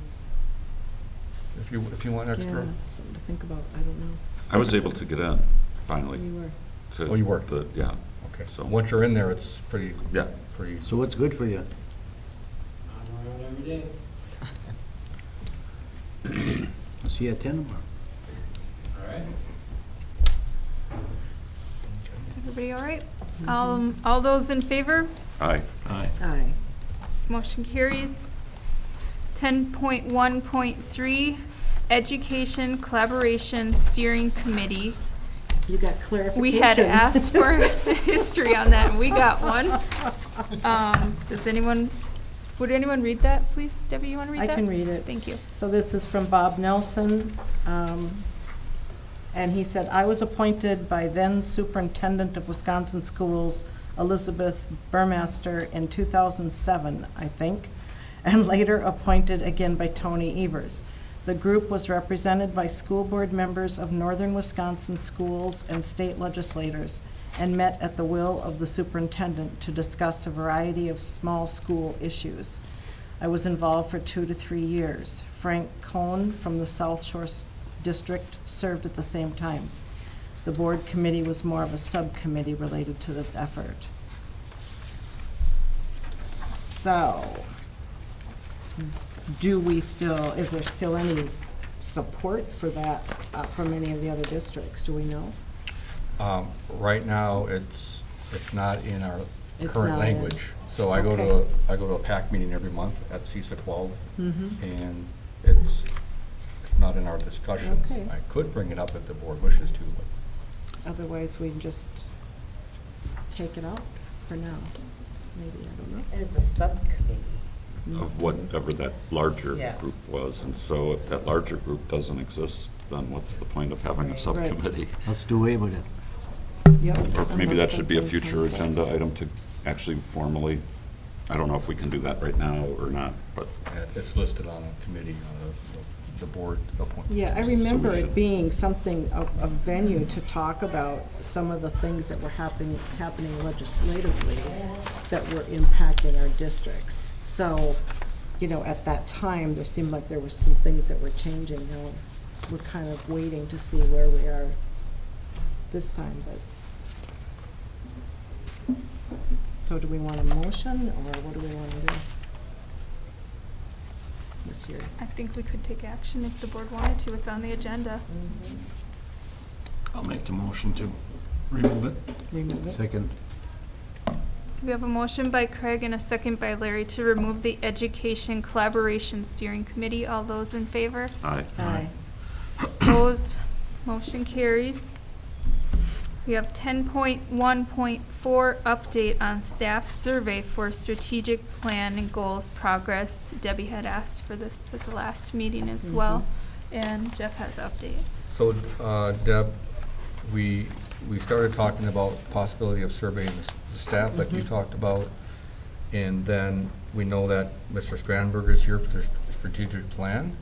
Speaker 9: If you want extra?
Speaker 13: Yeah, something to think about, I don't know.
Speaker 14: I was able to get in, finally.
Speaker 13: You were.
Speaker 14: to
Speaker 9: Oh, you were?
Speaker 14: Yeah.
Speaker 9: Okay,
Speaker 14: So-
Speaker 9: once you're in there, it's pretty.
Speaker 14: Yeah.
Speaker 9: Pretty.
Speaker 4: So what's good for you?
Speaker 17: I'm around every day.
Speaker 4: I'll see you at 10 tomorrow.
Speaker 17: All right?
Speaker 1: Everybody all right? All those in favor?
Speaker 14: Aye.
Speaker 2: Aye.
Speaker 13: Aye.
Speaker 1: Motion carries. 10.1.3, Education Collaboration Steering Committee.
Speaker 13: You got clarification.
Speaker 1: We had asked for history on that, and we got one. Would anyone read that, please? Debbie, you want to read
Speaker 13: I
Speaker 1: that?
Speaker 13: can read it.
Speaker 1: Thank you.
Speaker 13: So this is from Bob Nelson, and he said, "I was appointed by then Superintendent of Wisconsin Schools, Elizabeth Burmaster, in 2007, I think, and later appointed again by Tony Evers. The group was represented by school board members of northern Wisconsin schools and state legislators, and met at the will of the superintendent to discuss a variety of small school issues. I was involved for 2 to 3 years. Frank Cohn from the South Shore District served at the same time. The board committee was more of a subcommittee related to this effort." So, is there still any support for that from any of the other districts? Do we know?
Speaker 9: Right now, it's not in our
Speaker 13: It's
Speaker 9: current
Speaker 13: not
Speaker 9: language.
Speaker 13: in.
Speaker 9: So I go to a PAC meeting every month at CISA 12,
Speaker 13: Mhm.
Speaker 9: and it's not in our discussion.
Speaker 13: Okay.
Speaker 9: I could bring it up if the board wishes to, but
Speaker 13: Otherwise, we can just take it out for now. Maybe, I don't know.
Speaker 15: And it's a subcommittee.
Speaker 14: Of whatever that larger
Speaker 15: Yeah.
Speaker 14: group was. And so if that larger group doesn't exist, then what's the point of having a
Speaker 15: Right.
Speaker 14: subcommittee?
Speaker 4: Let's do away with it.
Speaker 13: Yep.
Speaker 14: Or maybe
Speaker 13: Unless
Speaker 14: that should be a
Speaker 13: something
Speaker 14: future
Speaker 13: comes up.
Speaker 14: agenda item to actually formally, I don't know if we can do that right now or not, but
Speaker 9: it's listed on a committee, the board appointment.
Speaker 13: Yeah, I remember
Speaker 14: we
Speaker 13: it
Speaker 14: should-
Speaker 13: being something, a venue to talk about some of the things that were happening legislatively that were impacting our districts. So, at that time, there seemed like there were some things that were changing. Now, we're kind of waiting to see where we are this time, but. So do we want a motion, or what do we want to do? What's your?
Speaker 1: I think we could take action if the board wanted to. It's on the agenda.
Speaker 2: I'll make the motion to remove it.
Speaker 13: Remove it?
Speaker 4: Second.
Speaker 1: We have a motion by Craig and a second by Larry to remove the Education Collaboration Steering Committee. All those in favor?
Speaker 14: aye.
Speaker 13: Aye.
Speaker 1: Opposed? Motion carries. We have 10.1.4, update on staff survey for strategic plan and goals progress. Debbie had asked for this at the last meeting as well, and Jeff has update.
Speaker 9: So, Deb, we started talking about possibility of surveying the staff like you talked about, and then we know that Mr. Strandberg is here for the strategic plan.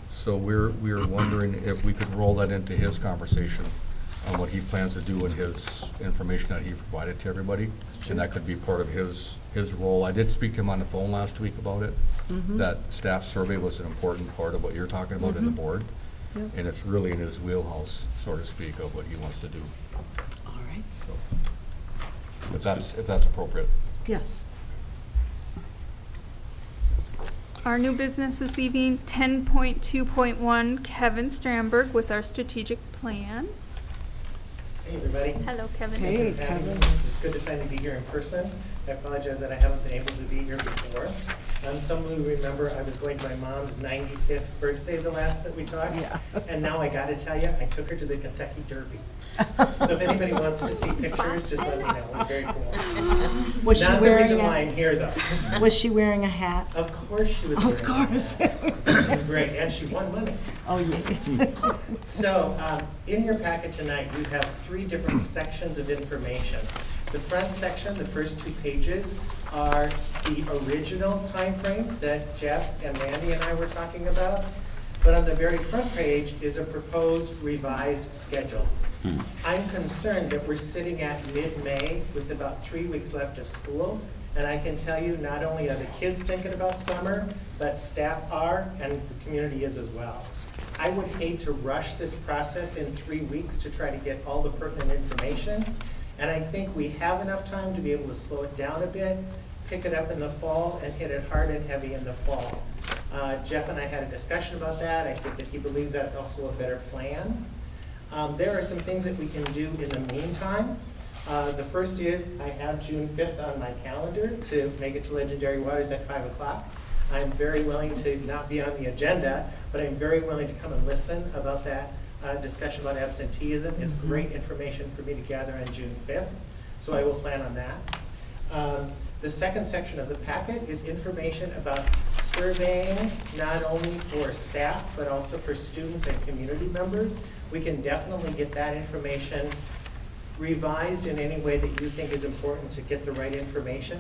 Speaker 9: So we were wondering if we could roll that into his conversation on what he plans to do and his information that he provided to everybody. And that could be part of his role. I did speak to him on the phone last week about it, that staff survey was an important part of what you're talking about in the board.
Speaker 13: Yep.
Speaker 9: And it's really in his wheelhouse, so to speak, of what he wants to do.
Speaker 13: All right.
Speaker 9: So, if that's appropriate.
Speaker 13: Yes.
Speaker 1: Our new business this evening, 10.2.1, Kevin Strandberg with our strategic plan.
Speaker 10: Hey, everybody.
Speaker 1: Hello, Kevin.
Speaker 13: Hey,
Speaker 10: Thank you for having
Speaker 13: Kevin.
Speaker 10: me. It's good to finally be here in person. I apologize that I haven't been able to be here before. Some of you remember I was going to my mom's 95th birthday the last that we talked.
Speaker 13: Yeah.
Speaker 10: And now I gotta tell you, I took her to the Kentucky Derby. So if anybody wants to see pictures, just let me know. It was very cool.
Speaker 13: Was she
Speaker 10: Not the
Speaker 13: wearing
Speaker 10: reason why I'm here, though.
Speaker 13: Was she wearing a hat?
Speaker 10: Of course she was wearing
Speaker 13: Of course.
Speaker 10: She's great, and she won money.
Speaker 13: Oh, yeah.
Speaker 10: So, in your packet tonight, you have 3 different sections of information. The front section, the first 2 pages, are the original timeframe that Jeff and Randy and I were talking about. But on the very front page is a proposed revised schedule. I'm concerned that we're sitting at mid-May with about 3 weeks left of school. And I can tell you, not only are the kids thinking about summer, but staff are, and the community is as well. I would hate to rush this process in 3 weeks to try to get all the pertinent information. And I think we have enough time to be able to slow it down a bit, pick it up in the fall, and hit it hard and heavy in the fall. Jeff and I had a discussion about that. I think that he believes that's also a better plan. There are some things that we can do in the meantime. The first is I have June 5th on my calendar to make it to Legendary Waters at 5 o'clock. I'm very willing to not be on the agenda, but I'm very willing to come and listen about that discussion about absenteeism. It's great information for me to gather on June 5th, so I will plan on that. The second section of the packet is information about surveying, not only for staff, but also for students and community members. We can definitely get that information revised in any way that you think is important to get the right information.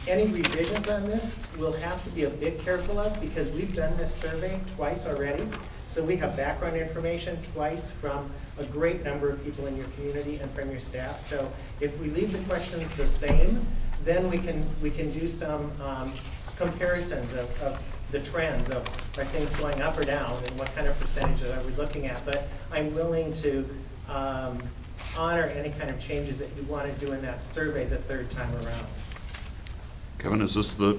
Speaker 10: Any revisions on this we'll have to be a bit careful of because we've done this survey twice already. So we have background information twice from a great number of people in your community and from your staff. So if we leave the questions the same, then we can do some comparisons of the trends of are things going up or down and what kind of percentages are we looking at. But I'm willing to honor any kind of changes that you want to do in that survey the third time around.
Speaker 14: Kevin, is this the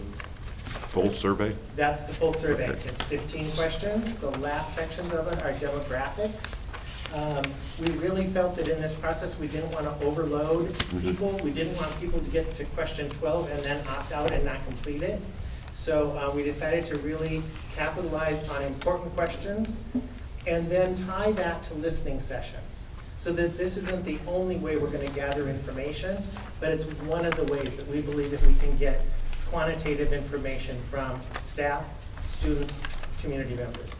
Speaker 14: full survey?
Speaker 10: That's the full survey.
Speaker 14: Okay.
Speaker 10: It's 15 questions. The last sections of it are demographics. We really felt that in this process, we didn't want to overload people. We didn't want people to get to question 12 and then opt out and not complete it. So we decided to really capitalize on important questions and then tie that to listening sessions. So that this isn't the only way we're going to gather information, but it's one of the ways that we believe that we can get quantitative information from staff, students, community members.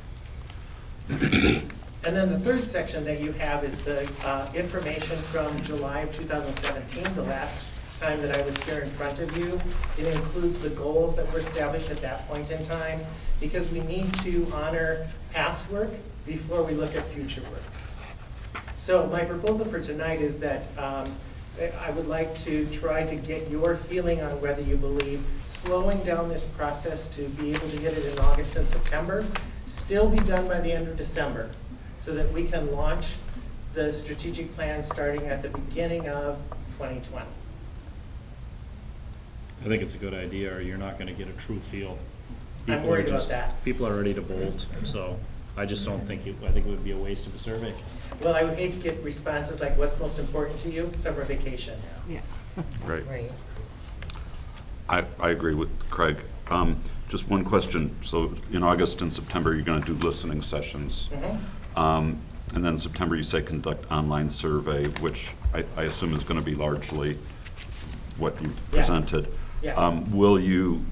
Speaker 10: And then the third section that you have is the information from July of 2017, the last time that I was here in front of you. It includes the goals that were established at that point in time, because we need to honor past work before we look at future work. So my proposal for tonight is that I would like to try to get your feeling on whether you believe slowing down this process to be able to get it in August and September, still be done by the end of December, so that we can launch the strategic plan starting at the beginning of 2020.
Speaker 2: I think it's a good idea, or you're not gonna get a true feel.
Speaker 10: I'm
Speaker 2: People are
Speaker 10: worried about
Speaker 2: just-
Speaker 10: that.
Speaker 2: People are ready to bolt, so I just don't think, I think it would be a waste of a survey.
Speaker 10: Well, I would hate to get responses like, what's most important to you? Summer vacation.
Speaker 13: Yeah.
Speaker 14: Right.
Speaker 15: Right.
Speaker 14: I agree with Craig. Just one question. So in August and September, you're going to do listening sessions.
Speaker 10: Mhm.
Speaker 14: And then September, you say conduct online survey, which I assume is going to be largely what you've
Speaker 10: Yes.
Speaker 14: presented.
Speaker 10: Yes.
Speaker 14: Will you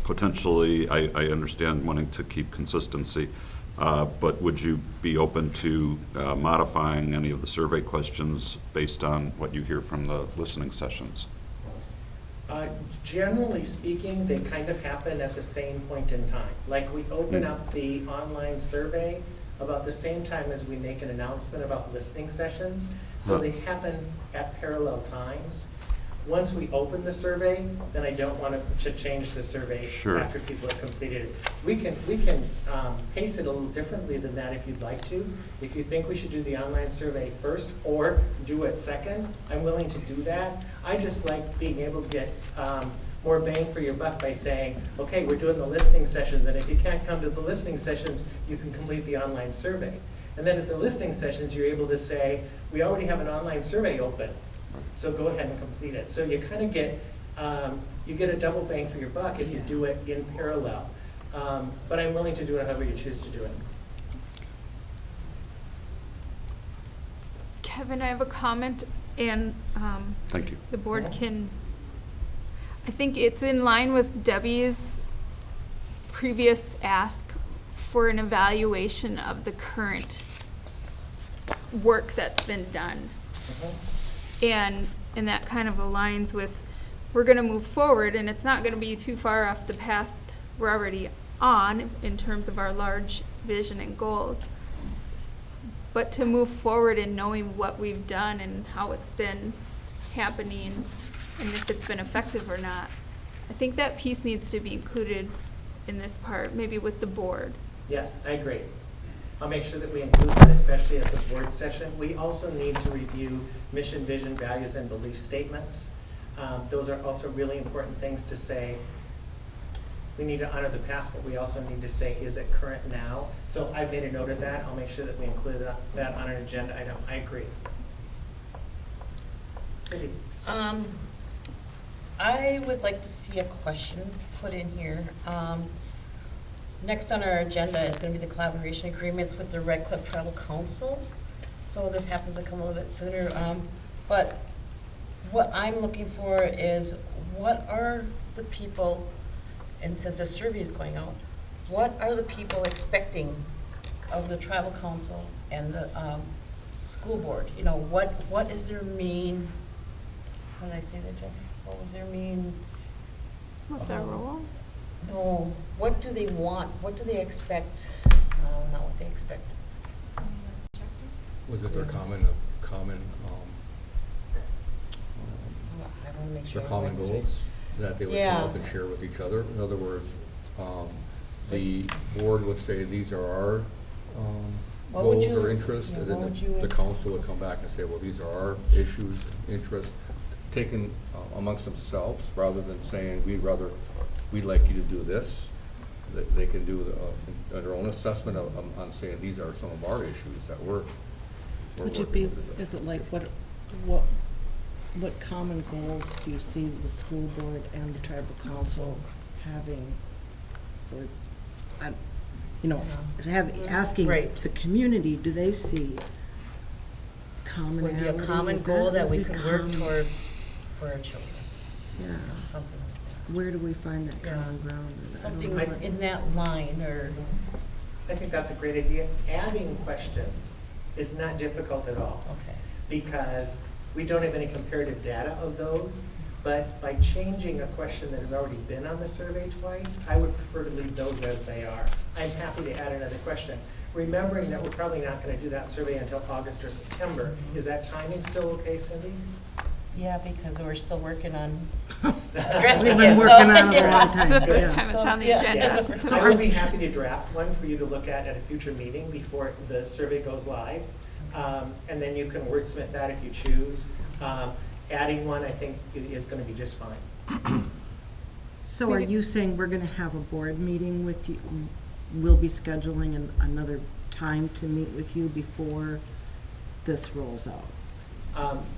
Speaker 14: potentially, I understand wanting to keep consistency, but would you be open to modifying any of the survey questions based on what you hear from the listening sessions?
Speaker 10: Generally speaking, they kind of happen at the same point in time. Like we open up the online survey about the same time as we make an announcement about listening sessions. So they happen at parallel times. Once we open the survey, then I don't want to change the survey
Speaker 14: Sure.
Speaker 10: after people have completed it. We can pace it a little differently than that if you'd like to. If you think we should do the online survey first or do it second, I'm willing to do that. I just like being able to get more bang for your buck by saying, okay, we're doing the listening sessions, and if you can't come to the listening sessions, you can complete the online survey. And then at the listening sessions, you're able to say, we already have an online survey open, so go ahead and complete it. So you kind of get, you get a double bang for your buck if you do it in parallel. But I'm willing to do it however you choose to do it.
Speaker 1: Kevin, I have a comment, and
Speaker 14: Thank you.
Speaker 1: the board can, I think it's in line with Debbie's previous ask for an evaluation of the current work that's been done. And that kind of aligns with, we're gonna move forward, and it's not gonna be too far off the path we're already on in terms of our large vision and goals. But to move forward in knowing what we've done and how it's been happening and if it's been effective or not. I think that piece needs to be included in this part, maybe with the board.
Speaker 10: Yes, I agree. I'll make sure that we include that, especially at the board session. We also need to review mission, vision, values, and belief statements. Those are also really important things to say. We need to honor the past, but we also need to say, is it current now? So I've made a note of that. I'll make sure that we include that on an agenda item. I agree.
Speaker 5: Cindy?
Speaker 15: I would like to see a question put in here. Next on our agenda is going to be the collaboration agreements with the Red Cliff Tribal Council. So this happens to come a little bit sooner. But what I'm looking for is, what are the people, and since the survey is going out, what are the people expecting of the tribal council and the school board? You know, what is their main, how did I say that, Jeff? What was their main?
Speaker 1: What's our role?
Speaker 15: No, what do they want? What do they expect? Not what they expect.
Speaker 9: Was it their common,
Speaker 15: I want to make sure.
Speaker 9: their common goals that they would come up and share with each other? In other words, the board would say, these are our goals or interests, and then the council would come back and say, well, these are our issues, interests, taken amongst themselves, rather than saying, we'd like you to do this. That they can do their own assessment on saying, these are some of our issues that we're
Speaker 13: Would it
Speaker 9: working
Speaker 13: be,
Speaker 9: with.
Speaker 13: is it like, what common goals do you see the school board and the tribal council having for, asking the community, do they see commonalities?
Speaker 15: Would be a common goal that we could work towards for our children.
Speaker 13: Yeah.
Speaker 15: Something like that.
Speaker 13: Where do we find that common ground?
Speaker 15: Something in that line, or.
Speaker 5: I think that's a great idea. Adding questions is not difficult at all.
Speaker 15: Okay.
Speaker 5: Because we don't have any comparative data of those, but by changing a question that has already been on the survey twice, I would prefer to leave those as they are. I'm happy to add another question. Remembering that we're probably not going to do that survey until August or September, is that timing still okay, Cindy?
Speaker 15: Yeah, because we're still working on addressing it.
Speaker 13: We've been working on it a long time.
Speaker 1: It's the first time it's on the agenda.
Speaker 5: So I would be happy to draft one for you to look at a future meeting before the survey goes live. And then you can wordsmith that if you choose. Adding one, I think, is going to be just fine.
Speaker 13: So are you saying we're going to have a board meeting with you? We'll be scheduling another time to meet with you before this rolls out?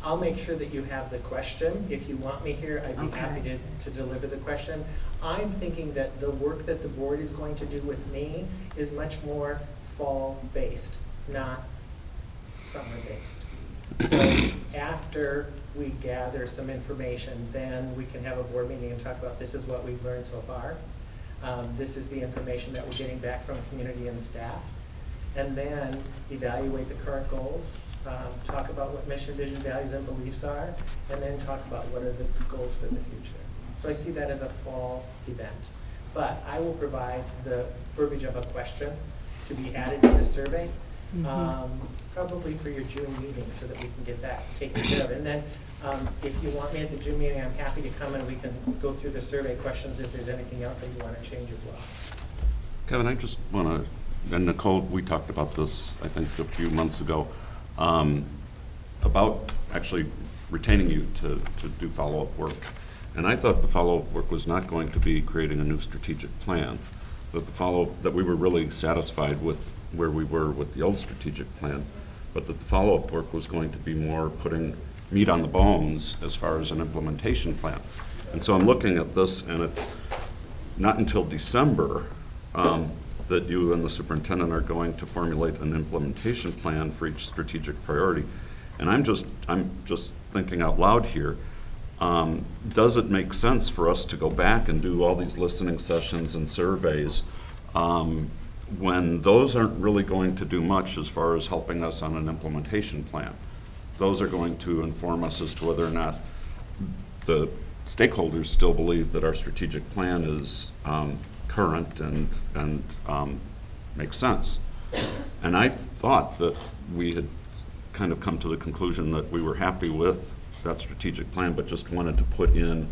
Speaker 5: I'll make sure that you have the question. If you want me here, I'd be happy to deliver the question. I'm thinking that the work that the board is going to do with me is much more fall-based, not summer-based. So after we gather some information, then we can have a board meeting and talk about, this is what we've learned so far. This is the information that we're getting back from community and staff. And then evaluate the current goals, talk about what mission, vision, values, and beliefs are, and then talk about what are the goals for the future. So I see that as a fall event. But I will provide the verbiage of a question to be added to the survey, probably for your June meeting, so that we can get that taken care of. And then if you want me at the June meeting, I'm happy to come and we can go through the survey questions if there's anything else that you want to change as well.
Speaker 14: Kevin, I just want to, and Nicole, we talked about this, I think, a few months ago, about actually retaining you to do follow-up work. And I thought the follow-up work was not going to be creating a new strategic plan, that we were really satisfied with where we were with the old strategic plan, but that the follow-up work was going to be more putting meat on the bones as far as an implementation plan. And so I'm looking at this, and it's not until December that you and the superintendent are going to formulate an implementation plan for each strategic priority. And I'm just thinking out loud here. Does it make sense for us to go back and do all these listening sessions and surveys when those aren't really going to do much as far as helping us on an implementation plan? Those are going to inform us as to whether or not the stakeholders still believe that our strategic plan is current and makes sense. And I thought that we had kind of come to the conclusion that we were happy with that strategic plan, but just wanted to put in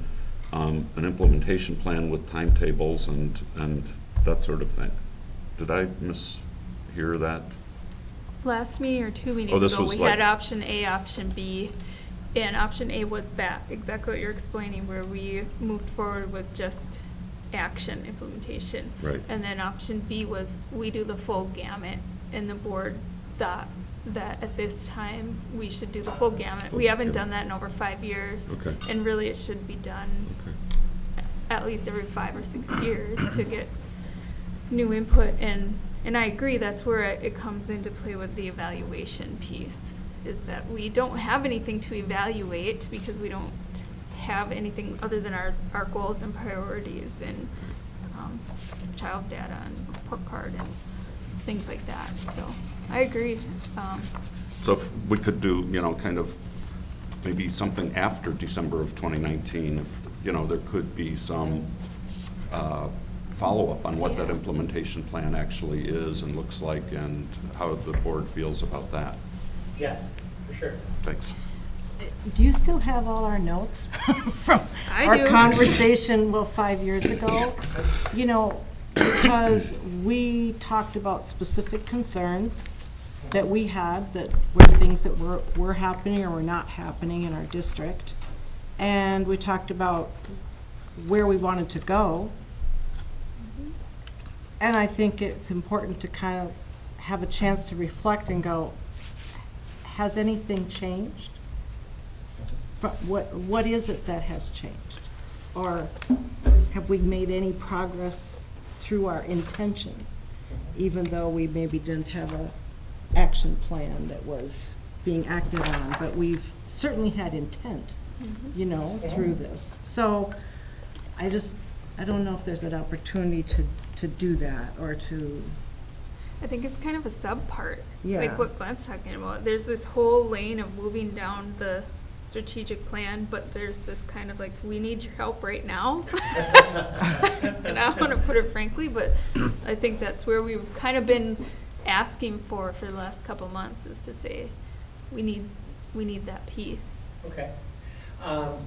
Speaker 14: an implementation plan with timetables and that sort of thing. Did I mishear that?
Speaker 1: Last meeting or 2 meetings ago, we
Speaker 14: like
Speaker 1: had option A, option B, and option A was that, exactly what you're explaining, where we moved forward with just action implementation.
Speaker 14: Right.
Speaker 1: And then option B was we do the full gamut, and the board thought that at this time, we should do the full gamut. We haven't done that in over 5 years.
Speaker 14: Okay.
Speaker 1: And really, it should be done at least every 5 or 6 years to get new input. And I agree, that's where it comes into play with the evaluation piece, is that we don't have anything to evaluate because we don't have anything other than our goals and priorities and child data and report card and things like that. So I agree.
Speaker 14: So if we could do, kind of maybe something after December of 2019, if, there could be some follow-up on what that implementation plan actually is and looks like and how the board feels about that.
Speaker 10: Yes, for sure.
Speaker 14: Thanks.
Speaker 13: Do you still have all our notes from our conversation, 5 years ago? Because we talked about specific concerns that we had that were things that were happening or were not happening in our district. And we talked about where we wanted to go. And I think it's important to kind of have a chance to reflect and go, has anything changed? What is it that has changed? Or have we made any progress through our intention, even though we maybe didn't have an action plan that was being acted on, but we've certainly had intent, through this. So I don't know if there's an opportunity to do that or to.
Speaker 1: I think it's kind of a sub-part. It's
Speaker 13: Yeah.
Speaker 1: like what Glenn's talking about. There's this whole lane of moving down the strategic plan, but there's this kind of like, we need your help right now. And I want to put it frankly, but I think that's where we've kind of been asking for the last couple months, is to say, we need that piece.
Speaker 10: Okay.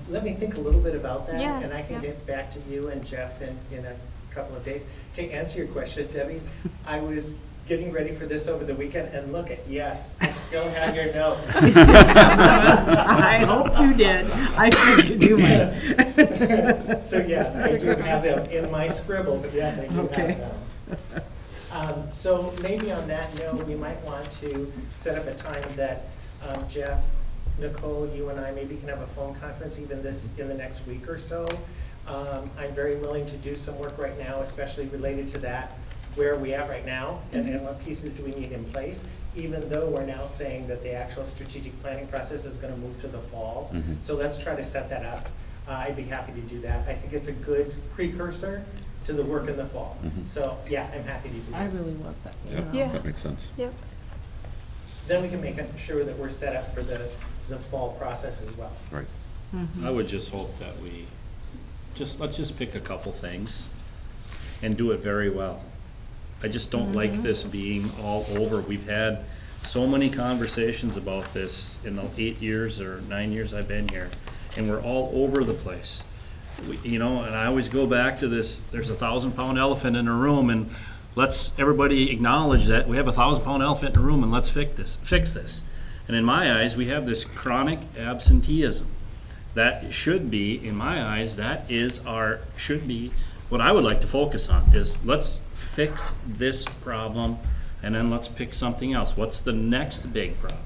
Speaker 10: Let me think a little bit about that,
Speaker 1: Yeah,
Speaker 10: and I can get back to you and Jeff in a couple of days. To answer your question, Debbie, I was getting ready for this over the weekend, and look at, yes, I still have your notes.
Speaker 13: I hope you did. I figured you might.
Speaker 10: So yes, I do have them in my scribble, but yes, I do
Speaker 13: Okay.
Speaker 10: have them. So maybe on that note, we might want to set up a time that Jeff, Nicole, you and I maybe can have a phone conference even in the next week or so. I'm very willing to do some work right now, especially related to that. Where are we at right now, and what pieces do we need in place, even though we're now saying that the actual strategic planning process is going to move to the fall.
Speaker 14: Mm-hmm.
Speaker 10: So let's try to set that up. I'd be happy to do that. I think it's a good precursor to the work in the fall.
Speaker 14: Mm-hmm.
Speaker 10: So yeah, I'm happy to do that.
Speaker 13: I really want that.
Speaker 1: Yeah.
Speaker 14: That makes sense.
Speaker 1: Yep.
Speaker 10: Then we can make sure that we're set up for the fall process as well.
Speaker 14: Right.
Speaker 2: I would just hope that let's just pick a couple things and do it very well. I just don't like this being all over. We've had so many conversations about this in the 8 years or 9 years I've been here, and we're all over the place. And I always go back to this, there's a 1,000-pound elephant in a room, and let's everybody acknowledge that we have a 1,000-pound elephant in a room, and let's fix this. And in my eyes, we have this chronic absenteeism. That should be, in my eyes, should be what I would like to focus on, is let's fix this problem, and then let's pick something else. What's the next big problem?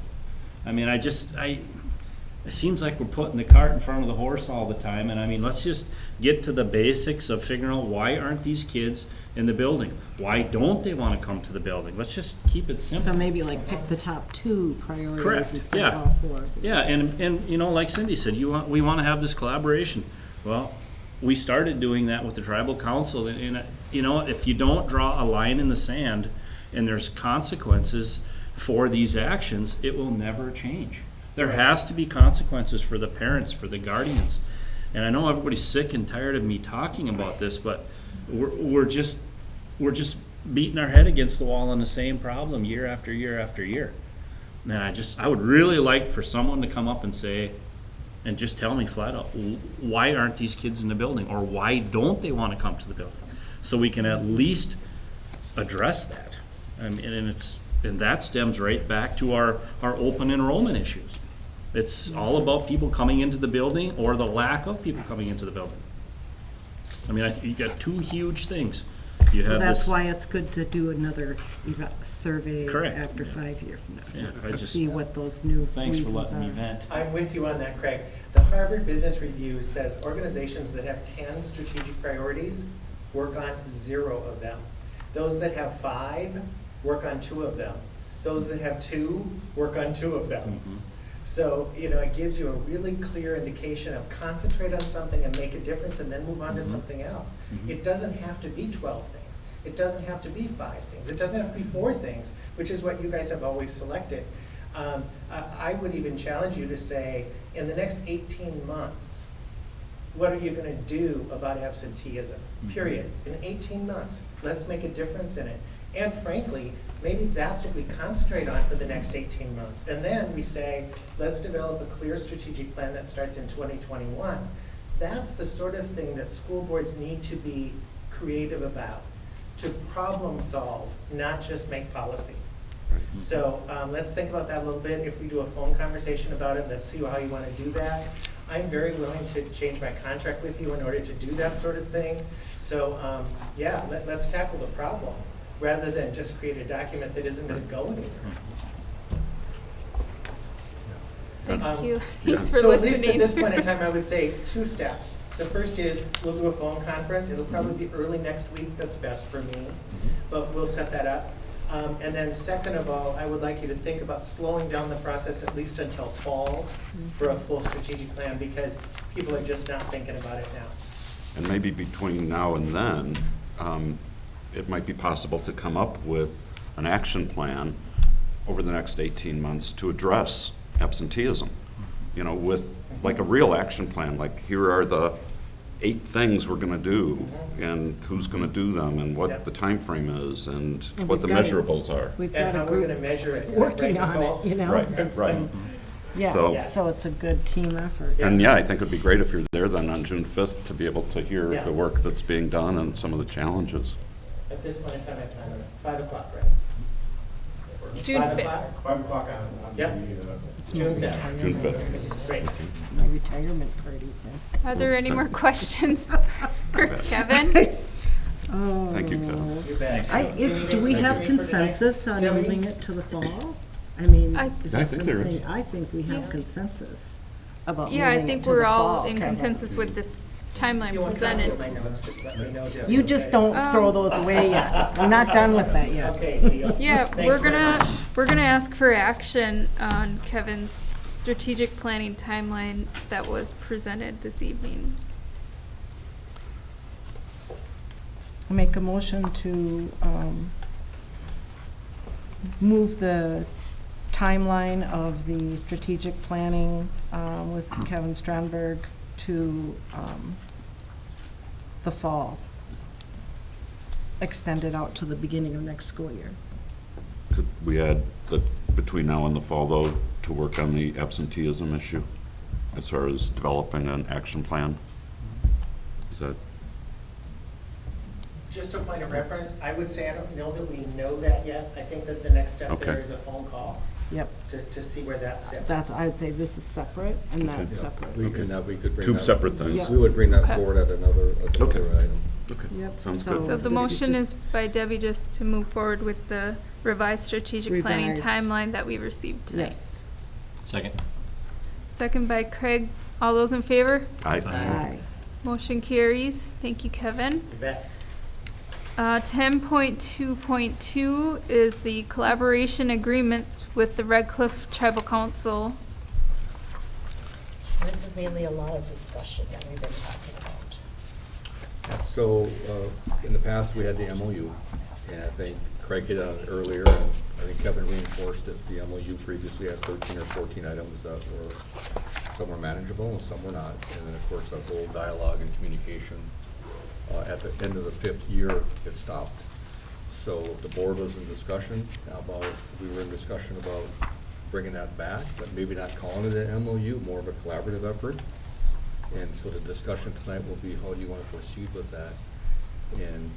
Speaker 2: I mean, it seems like we're putting the cart in front of the horse all the time, and I mean, let's just get to the basics of figuring out, why aren't these kids in the building? Why don't they want to come to the building? Let's just keep it simple.
Speaker 13: So maybe like pick the top 2 priorities
Speaker 2: Correct.
Speaker 13: instead
Speaker 2: Yeah.
Speaker 13: of all 4.
Speaker 2: Yeah, and like Cindy said, we want to have this collaboration. Well, we started doing that with the tribal council, and if you don't draw a line in the sand and there's consequences for these actions, it will never change. There has to be consequences for the parents, for the guardians. And I know everybody's sick and tired of me talking about this, but we're just beating our head against the wall on the same problem year after year after year. And I would really like for someone to come up and say, and just tell me flat out, why aren't these kids in the building, or why don't they want to come to the building? So we can at least address that. And that stems right back to our open enrollment issues. It's all about people coming into the building or the lack of people coming into the building. I mean, you got 2 huge things. You
Speaker 13: Well,
Speaker 2: have
Speaker 13: that's
Speaker 2: this.
Speaker 13: why it's good to do another survey
Speaker 2: Correct.
Speaker 13: after 5 years from now. So
Speaker 2: Yeah,
Speaker 13: it's
Speaker 2: I
Speaker 13: good to
Speaker 2: just-
Speaker 13: see what those new
Speaker 2: Thanks for
Speaker 13: reasons
Speaker 2: letting me
Speaker 13: are.
Speaker 2: vent.
Speaker 10: I'm with you on that, Craig. The Harvard Business Review says organizations that have 10 strategic priorities work on 0 of them. Those that have 5 work on 2 of them. Those that have 2 work on 2 of them.
Speaker 2: Mhm.
Speaker 10: So, it gives you a really clear indication of concentrate on something and make a difference and then move on to
Speaker 2: Mhm.
Speaker 10: something else.
Speaker 2: Mhm.
Speaker 10: It doesn't have to be 12 things. It doesn't have to be 5 things. It doesn't have to be 4 things, which is what you guys have always selected. I would even challenge you to say, in the next 18 months, what are you going to do about absenteeism?
Speaker 2: Mhm.
Speaker 10: Period. In 18 months, let's make a difference in it. And frankly, maybe that's what we concentrate on for the next 18 months. And then we say, let's develop a clear strategic plan that starts in 2021. That's the sort of thing that school boards need to be creative about, to problem solve, not just make policy. So let's think about that a little bit. If we do a phone conversation about it, let's see how you want to do that. I'm very willing to change my contract with you in order to do that sort of thing. So yeah, let's tackle the problem rather than just create a document that isn't going to go anywhere.
Speaker 1: Thank you.
Speaker 14: yeah.
Speaker 1: Thanks for
Speaker 10: So at
Speaker 1: listening.
Speaker 10: least at this point in time, I would say 2 steps. The first is, we'll do a phone conference. It'll probably be early next week. That's best for me, but we'll set that up. And then second of all, I would like you to think about slowing down the process at least until fall for a full strategic plan, because people are just not thinking about it now.
Speaker 14: And maybe between now and then, it might be possible to come up with an action plan over the next 18 months to address absenteeism. With like a real action plan, like here are the 8 things we're going to do, and who's going to do them, and what
Speaker 10: Yep.
Speaker 14: the time frame is, and
Speaker 13: And
Speaker 14: what the
Speaker 13: we've got
Speaker 14: measurables are.
Speaker 13: We've
Speaker 10: And
Speaker 13: got a
Speaker 10: how we're
Speaker 13: group
Speaker 10: going to measure it.
Speaker 13: working
Speaker 10: right,
Speaker 13: on
Speaker 10: Nicole?
Speaker 13: it,
Speaker 14: Right,
Speaker 13: It's
Speaker 14: right.
Speaker 13: been-
Speaker 14: So-
Speaker 13: Yeah, so it's a good team effort.
Speaker 10: Yeah.
Speaker 14: And yeah, I think it'd be great if you're there then on June 5th to be able to hear
Speaker 10: Yeah.
Speaker 14: the work that's being done and some of the challenges.
Speaker 10: At this point in time, I have time, 5 o'clock, right?
Speaker 1: June
Speaker 10: 5
Speaker 1: 5th.
Speaker 10: o'clock?
Speaker 6: 5 o'clock on
Speaker 10: Yep.
Speaker 13: It's
Speaker 10: June
Speaker 13: my
Speaker 10: 5th.
Speaker 14: June
Speaker 13: retirement.
Speaker 14: 5th.
Speaker 10: Great.
Speaker 13: My retirement party's in.
Speaker 1: Are there any more questions for Kevin?
Speaker 13: Oh.
Speaker 14: Thank you, Kevin.
Speaker 10: You bet.
Speaker 13: Do we
Speaker 10: Thanks
Speaker 13: have
Speaker 10: for me for tonight.
Speaker 13: consensus on
Speaker 10: Debbie?
Speaker 13: moving it to the fall? I mean,
Speaker 1: I-
Speaker 13: is
Speaker 14: I
Speaker 13: that
Speaker 14: think there is.
Speaker 13: something, I think we have
Speaker 1: Yeah.
Speaker 13: consensus about
Speaker 1: Yeah, I
Speaker 13: moving it
Speaker 1: think
Speaker 13: to
Speaker 1: we're
Speaker 13: the
Speaker 1: all
Speaker 13: fall,
Speaker 1: in
Speaker 13: Kevin.
Speaker 1: consensus with this
Speaker 10: If
Speaker 1: timeline
Speaker 10: you want to copy
Speaker 1: presented.
Speaker 10: of my notes, just let me know, Debbie.
Speaker 13: You just
Speaker 10: okay?
Speaker 13: don't throw those away yet. We're not done with that yet.
Speaker 10: Okay, deal.
Speaker 1: Yeah,
Speaker 10: Thanks
Speaker 1: we're
Speaker 10: very
Speaker 1: gonna,
Speaker 10: much.
Speaker 1: we're gonna ask for action on Kevin's strategic planning timeline that was presented this evening.
Speaker 13: Make a motion to move the timeline of the strategic planning with Kevin Strandberg to the fall. Extend it out to the beginning of next school year.
Speaker 14: Could we add that between now and the fall, though, to work on the absenteeism issue as far as developing an action plan? Is that,
Speaker 10: Just a point of reference, I would say I don't know that we know that yet. I think that the next step
Speaker 14: Okay.
Speaker 10: there is a phone call
Speaker 13: Yep,
Speaker 10: to see where that sits.
Speaker 13: that's, I'd say this is separate and
Speaker 14: Okay.
Speaker 13: that's separate.
Speaker 9: We could bring
Speaker 14: two
Speaker 9: that-
Speaker 14: separate things?
Speaker 13: Yeah.
Speaker 9: We would bring that
Speaker 1: Okay.
Speaker 9: forward at another
Speaker 14: Okay.
Speaker 9: item.
Speaker 14: Okay,
Speaker 13: Yep,
Speaker 14: sounds
Speaker 13: so-
Speaker 14: good.
Speaker 1: So the
Speaker 13: this is
Speaker 1: motion
Speaker 13: just-
Speaker 1: is by Debbie just to move forward with the revised strategic planning
Speaker 13: Revised.
Speaker 1: timeline that we received tonight.
Speaker 13: Yes.
Speaker 2: Second.
Speaker 1: Second by Craig. All those in favor?
Speaker 14: Aye.
Speaker 13: Aye.
Speaker 1: Motion carries. Thank you, Kevin.
Speaker 10: You bet.
Speaker 1: 10.2.2 is the collaboration agreement with the Red Cliff Tribal Council.
Speaker 15: This is mainly a lot of discussion that we've been talking about.
Speaker 9: So, in the past, we had the MOU, and I think Craig hit on it earlier, and I think Kevin reinforced it. The MOU previously had 13 or 14 items that were, some were manageable and some were not. And then, of course, that whole dialogue and communication, at the end of the 5th year, it stopped. So the board was in discussion about, we were in discussion about bringing that back, but maybe not calling it an MOU, more of a collaborative effort. And so the discussion tonight will be, how do you want to proceed with that? And,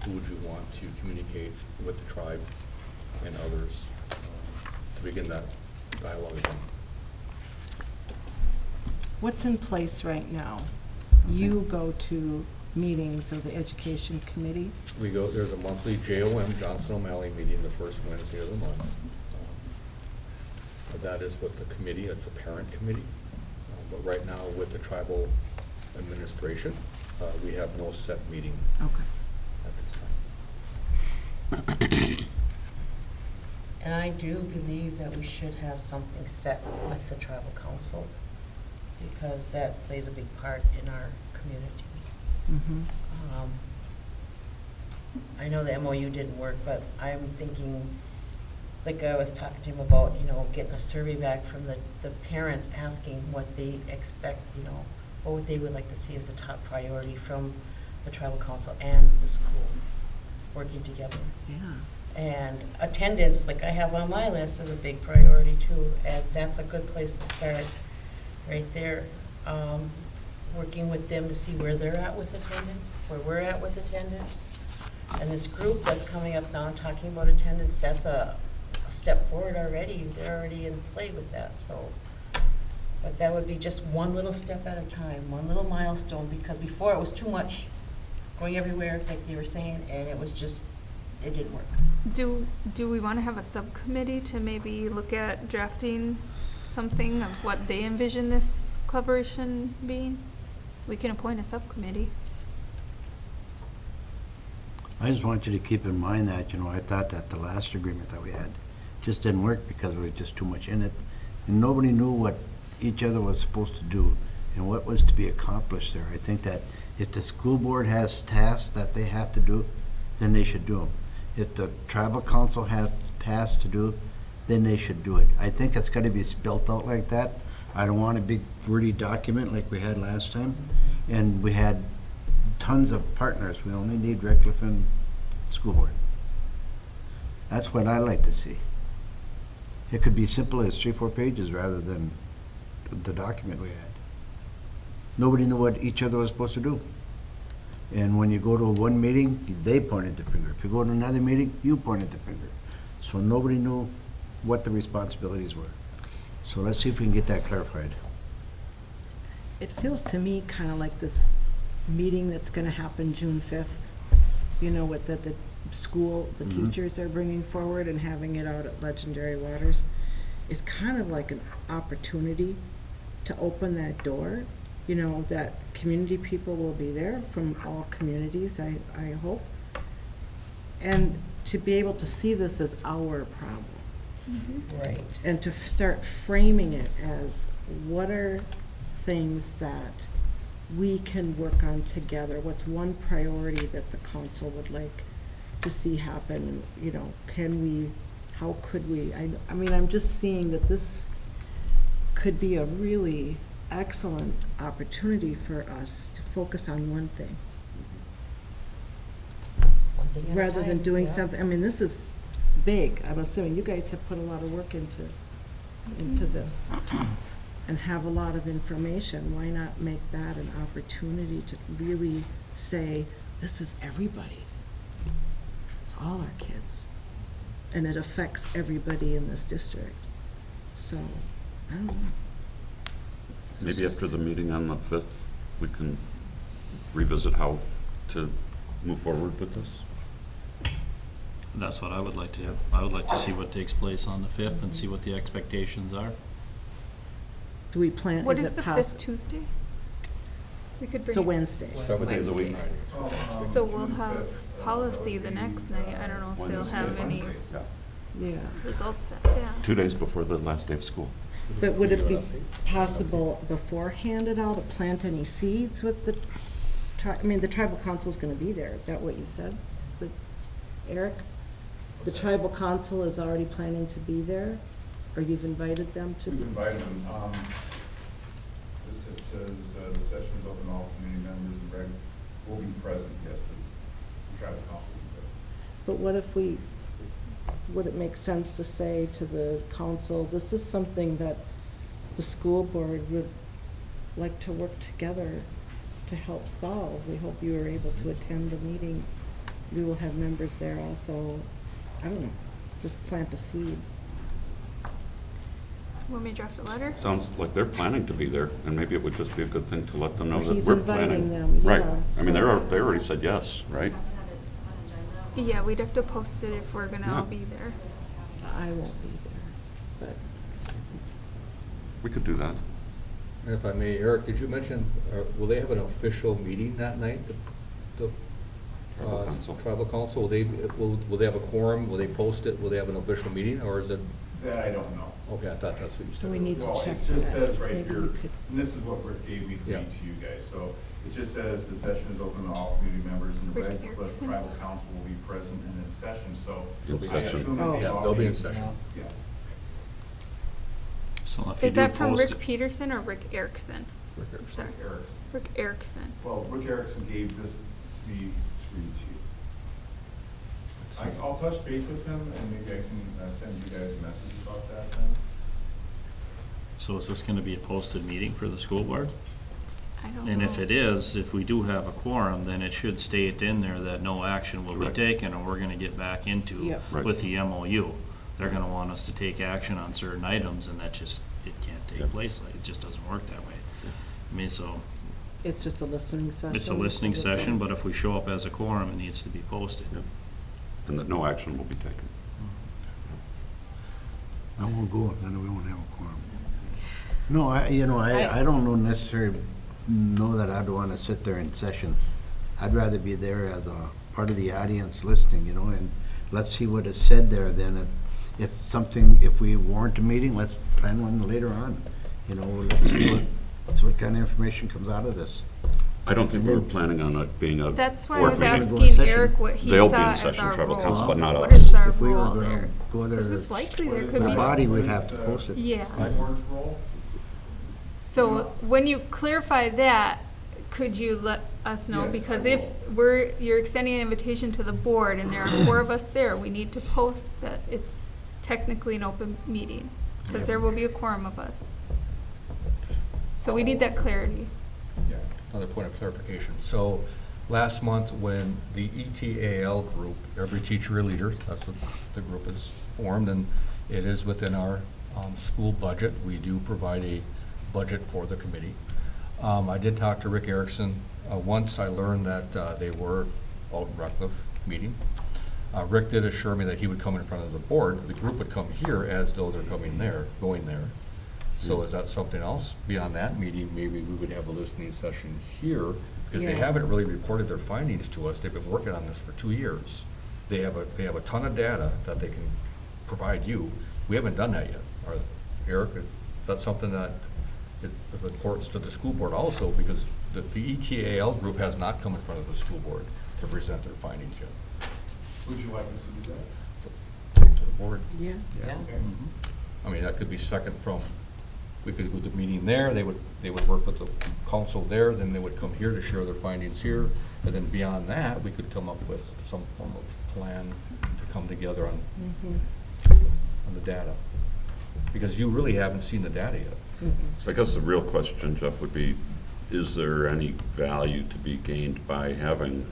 Speaker 9: who would you want to communicate with the tribe and others to begin that dialogue again?
Speaker 13: What's in place right now? You go to meetings of the education committee?
Speaker 9: There's a monthly JOM, Johnson O'Malley meeting, the first Wednesday of the month. That is with the committee, it's a parent committee. But right now with the tribal administration, we have no set meeting
Speaker 13: Okay.
Speaker 9: at this time.
Speaker 15: And I do believe that we should have something set with the tribal council, because that plays a big part in our community.
Speaker 13: Mm-hmm.
Speaker 15: I know the MOU didn't work, but I'm thinking, like I was talking to him about, getting a survey back from the parents asking what they expect, what they would like to see as a top priority from the tribal council and the school working together.
Speaker 13: Yeah.
Speaker 15: And attendance, like I have on my list, is a big priority too, and that's a good place to start, right there. Working with them to see where they're at with attendance, where we're at with attendance. And this group that's coming up now talking about attendance, that's a step forward already. They're already in play with that, so. But that would be just one little step at a time, one little milestone, because before it was too much going everywhere, like they were saying, and it didn't work.
Speaker 1: Do we want to have a subcommittee to maybe look at drafting something of what they envision this collaboration being? We can appoint a subcommittee.
Speaker 18: I just want you to keep in mind that, I thought that the last agreement that we had just didn't work because there was just too much in it. And nobody knew what each other was supposed to do and what was to be accomplished there. I think that if the school board has tasks that they have to do, then they should do them. If the tribal council has tasks to do, then they should do it. I think it's got to be spelled out like that. I don't want a big wordy document like we had last time. And we had tons of partners. We only need Redcliffe and school board. That's what I like to see. It could be simple as 3-4 pages rather than the document we had. Nobody knew what each other was supposed to do. And when you go to one meeting, they pointed the finger. If you go to another meeting, you pointed the finger. So nobody knew what the responsibilities were. So let's see if we can get that clarified.
Speaker 13: It feels to me kind of like this meeting that's going to happen June 5th, with the school, the teachers are bringing forward and having it out at Legendary Waters. It's kind of like an opportunity to open that door, that community people will be there from all communities, I hope. And to be able to see this as our problem.
Speaker 15: Mm-hmm. Right.
Speaker 13: And to start framing it as what are things that we can work on together? What's one priority that the council would like to see happen? How could we? I mean, I'm just seeing that this could be a really excellent opportunity for us to focus on one thing.
Speaker 15: One thing at a
Speaker 13: Rather than
Speaker 15: time,
Speaker 13: doing
Speaker 15: yeah.
Speaker 13: something, I mean, this is big. I'm assuming you guys have put a lot of work into this and have a lot of information. Why not make that an opportunity to really say, this is everybody's. It's all our kids. And it affects everybody in this district. So, I don't know.
Speaker 14: Maybe after the meeting on the 5th, we can revisit how to move forward with this.
Speaker 2: That's what I would like to have. I would like to see what takes place on the 5th and see what the expectations are.
Speaker 13: Do we plan,
Speaker 1: What
Speaker 13: is
Speaker 1: is
Speaker 13: it
Speaker 1: the
Speaker 13: possible?
Speaker 1: 5th Tuesday? We could bring.
Speaker 13: It's a Wednesday.
Speaker 9: 7 days a week.
Speaker 1: So we'll have policy the next night. I don't know if they'll have any
Speaker 14: Yeah.
Speaker 13: Yeah.
Speaker 1: results that fast.
Speaker 14: 2 days before the last day of school.
Speaker 13: But would it be possible beforehand at all to plant any seeds with the, the tribal council's gonna be there, is that what you said? Eric? The tribal council is already planning to be there, or you've invited them to?
Speaker 6: We've invited them. It says the session is open to all community members and Greg will be present, yes, the tribal council will be present.
Speaker 13: But what if would it make sense to say to the council, this is something that the school board would like to work together to help solve? We hope you are able to attend the meeting. We will have members there also. I don't know, just plant a seed.
Speaker 1: Want me to draft a letter?
Speaker 14: Sounds like they're planning to be there, and maybe it would just be a good thing to let them know that
Speaker 13: He's
Speaker 14: we're
Speaker 13: inviting
Speaker 14: planning.
Speaker 13: them,
Speaker 14: Right.
Speaker 13: yeah,
Speaker 14: I mean,
Speaker 13: so-
Speaker 14: they already said yes, right?
Speaker 1: Yeah, we'd have to post it if we're gonna all
Speaker 14: Yeah.
Speaker 1: be there.
Speaker 13: I won't be there, but
Speaker 14: We could do that.
Speaker 9: And if I may, Eric, did you mention, will they have an official meeting that night? The
Speaker 14: Tribal council.
Speaker 9: Tribal council, will they have a quorum? Will they post it? Will they have an official meeting, or is it?
Speaker 6: That I don't know.
Speaker 9: Okay, I thought that's what you said.
Speaker 13: we need to
Speaker 6: Well,
Speaker 13: check
Speaker 6: it just
Speaker 13: that.
Speaker 6: says right
Speaker 13: Maybe
Speaker 6: here,
Speaker 13: we could-
Speaker 6: and this is what Rick gave me to
Speaker 9: Yeah.
Speaker 6: read to you guys, so it just says the session is open to all community members and the
Speaker 1: Rick
Speaker 6: Red Cliff
Speaker 1: Erickson.
Speaker 6: Tribal Council will be present and in session, so.
Speaker 14: In
Speaker 6: I
Speaker 14: session.
Speaker 6: assume that
Speaker 13: Oh.
Speaker 6: they've
Speaker 9: Yeah, they'll be in
Speaker 6: already-
Speaker 9: session.
Speaker 6: Yeah.
Speaker 2: So if you
Speaker 1: Is
Speaker 2: do
Speaker 1: that from
Speaker 2: post
Speaker 1: Rick
Speaker 2: it-
Speaker 1: Peterson or Rick Erickson?
Speaker 9: Rick Erickson.
Speaker 1: Sorry,
Speaker 6: Erickson.
Speaker 1: Rick Erickson.
Speaker 6: Well, Rick Erickson gave this to me to read to you. I'll touch base with him and maybe I can send you guys a message about that then.
Speaker 2: So is this gonna be a posted meeting for the school board?
Speaker 1: I don't know.
Speaker 2: And if it is, if we do have a quorum, then it should state in there that no action will be
Speaker 14: Correct.
Speaker 2: taken, and we're gonna get back into
Speaker 13: Yep.
Speaker 14: Right.
Speaker 2: with the MOU. They're gonna want us to take action on certain items, and that just, it can't take
Speaker 14: Yep.
Speaker 2: place, like, it just doesn't work that way. I mean, so,
Speaker 13: It's just a listening session.
Speaker 2: it's a listening session, but if we show up as a quorum, it needs to be posted.
Speaker 14: Yep. And that no action will be taken.
Speaker 18: I won't go, then we won't have a quorum. No, I don't know necessarily know that I'd want to sit there in session. I'd rather be there as a part of the audience listening, and let's see what is said there then. If we warrant a meeting, let's plan one later on. Let's see what kind of information comes out of this.
Speaker 14: I don't think we were planning on it being a
Speaker 1: That's why I
Speaker 14: board
Speaker 1: was
Speaker 14: meeting.
Speaker 1: asking
Speaker 18: session.
Speaker 1: Eric what he
Speaker 14: They'll
Speaker 1: saw
Speaker 14: be in
Speaker 1: as
Speaker 14: session,
Speaker 1: our
Speaker 14: tribal
Speaker 1: role.
Speaker 14: council, but not
Speaker 1: What
Speaker 14: us.
Speaker 1: is our
Speaker 18: If we were
Speaker 1: role
Speaker 18: gonna
Speaker 1: there?
Speaker 18: go there,
Speaker 1: Because it's likely there
Speaker 6: What is
Speaker 1: could
Speaker 18: the
Speaker 1: be.
Speaker 18: body would
Speaker 6: what
Speaker 18: have
Speaker 6: is
Speaker 18: to
Speaker 6: the-
Speaker 18: post it.
Speaker 1: Yeah.
Speaker 6: the board's role?
Speaker 1: So when you clarify that, could you let us know?
Speaker 6: Yes,
Speaker 1: Because
Speaker 6: I
Speaker 1: if
Speaker 6: will.
Speaker 1: you're extending an invitation to the board and there are 4 of us there, we need to post that it's technically an open meeting. Because there will be a quorum of us. So we need that clarity.
Speaker 6: Yeah.
Speaker 9: Another point of clarification. So last month, when the ETAL group, every teacher a leader, that's what the group is formed, and it is within our school budget. We do provide a budget for the committee. I did talk to Rick Erickson. Once I learned that they were out in Redcliffe meeting. Rick did assure me that he would come in front of the board. The group would come here as though they're going there. So is that something else beyond that meeting? Maybe we would have a listening session here, because they
Speaker 13: Yeah.
Speaker 9: haven't really reported their findings to us. They've been working on this for 2 years. They have a ton of data that they can provide you. We haven't done that yet. Eric, is that something that it reports to the school board also? Because the ETAL group has not come in front of the school board to present their findings yet.
Speaker 6: Would you like us to do that?
Speaker 9: To the board.
Speaker 13: Yeah.
Speaker 6: Okay.
Speaker 9: I mean, that could be second from, we could do the meeting there, they would work with the council there, then they would come here to share their findings here, and then beyond that, we could come up with some form of plan to come together on the data. Because you really haven't seen the data yet.
Speaker 14: So I guess the real question, Jeff, would be, is there any value to be gained by having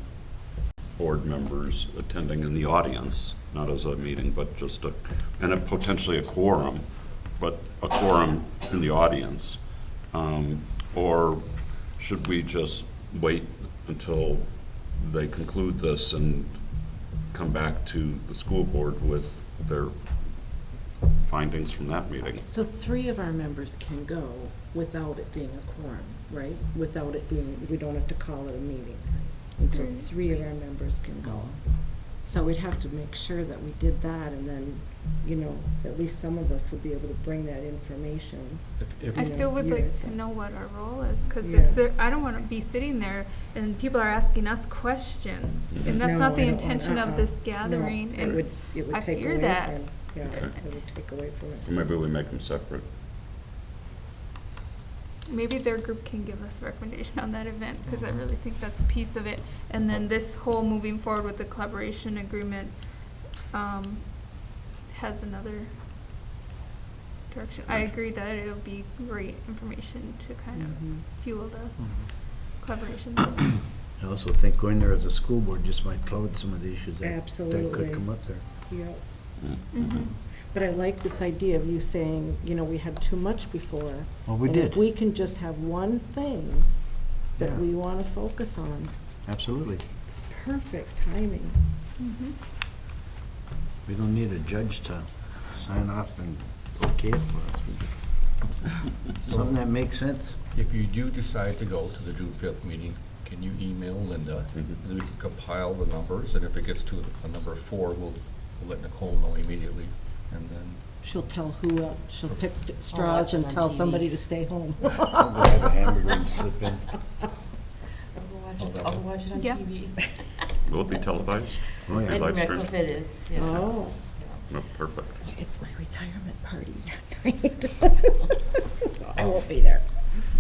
Speaker 14: board members attending in the audience, not as a meeting, but just potentially a quorum, but a quorum in the audience? Or should we just wait until they conclude this and come back to the school board with their findings from that meeting?
Speaker 13: So 3 of our members can go without it being a quorum, right? Without it being, we don't have to call it a meeting. And so 3 of our members can go. So we'd have to make sure that we did that, and then, at least some of us would be able to bring that information.
Speaker 9: If-
Speaker 1: I still would like to
Speaker 13: Yeah.
Speaker 1: know what our role is, because
Speaker 13: Yeah.
Speaker 1: I don't want to be sitting there and people are asking us questions, and that's
Speaker 13: No,
Speaker 1: not the
Speaker 13: I don't
Speaker 1: intention
Speaker 13: want-
Speaker 1: of this
Speaker 13: No,
Speaker 1: gathering,
Speaker 13: it
Speaker 1: and
Speaker 13: would
Speaker 1: I
Speaker 13: take
Speaker 1: fear
Speaker 13: away
Speaker 1: that.
Speaker 13: from, yeah,
Speaker 14: Okay.
Speaker 13: it would take away from
Speaker 14: So
Speaker 13: it.
Speaker 14: maybe we make them separate.
Speaker 1: Maybe their group can give us a recommendation on that event, because I really think that's a piece of it. And then this whole moving forward with the collaboration agreement has another direction. I agree that it would be great information to kind
Speaker 13: Mhm.
Speaker 1: of fuel the collaboration.
Speaker 18: I also think going there as a school board just might cloud some of the issues that
Speaker 13: Absolutely.
Speaker 18: could come up there.
Speaker 13: Yeah.
Speaker 1: Mhm.
Speaker 13: But I like this idea of you saying, you know, we had too much before.
Speaker 18: Well, we
Speaker 13: And if
Speaker 18: did.
Speaker 13: we can just have one thing that
Speaker 18: Yeah.
Speaker 13: we want to focus on,
Speaker 18: Absolutely.
Speaker 13: it's perfect timing.
Speaker 18: We don't need a judge to sign off and okay it for us. Something that makes sense.
Speaker 9: If you do decide to go to the June 5th meeting, can you email Linda? And then we can compile the numbers, and if it gets to a number 4, we'll let Nicole know immediately, and then
Speaker 13: She'll tell who, she'll pick straws and
Speaker 15: on
Speaker 13: tell
Speaker 15: TV.
Speaker 13: somebody to stay home.
Speaker 18: I'll go have a hamburger and slip in.
Speaker 15: I'll watch it on
Speaker 1: Yeah.
Speaker 15: TV.
Speaker 14: Will it be televised?
Speaker 18: Oh, yeah.
Speaker 14: Will it be
Speaker 15: And
Speaker 14: live streamed?
Speaker 15: Redcliffe it is, yes.
Speaker 13: Oh.
Speaker 14: Oh, perfect.
Speaker 13: It's my retirement party. So I won't be there.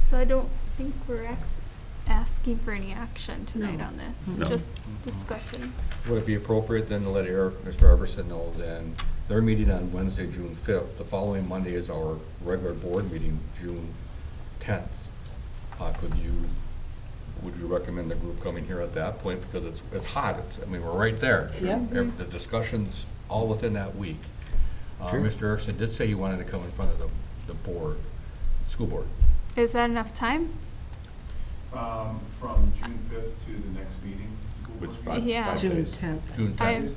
Speaker 1: So I don't think we're asking for any action tonight
Speaker 13: No.
Speaker 1: on this,
Speaker 14: No.
Speaker 1: just discussion.
Speaker 9: would it be appropriate then to let Mr. Everson know then, they're meeting on Wednesday, June 5th. The following Monday is our regular board meeting, June 10th. Would you recommend the group coming here at that point? Because it's hot, I mean, we're right there.
Speaker 13: Yep.
Speaker 9: The discussion's all within that week.
Speaker 18: Sure.
Speaker 9: Mr. Erickson did say he wanted to come in front of the board, school board.
Speaker 1: Is that enough time?
Speaker 6: From June 5th to the next meeting? school board
Speaker 14: Which,
Speaker 6: meeting?
Speaker 1: Yeah.
Speaker 13: June
Speaker 14: days?
Speaker 13: 10th,
Speaker 9: June 10th.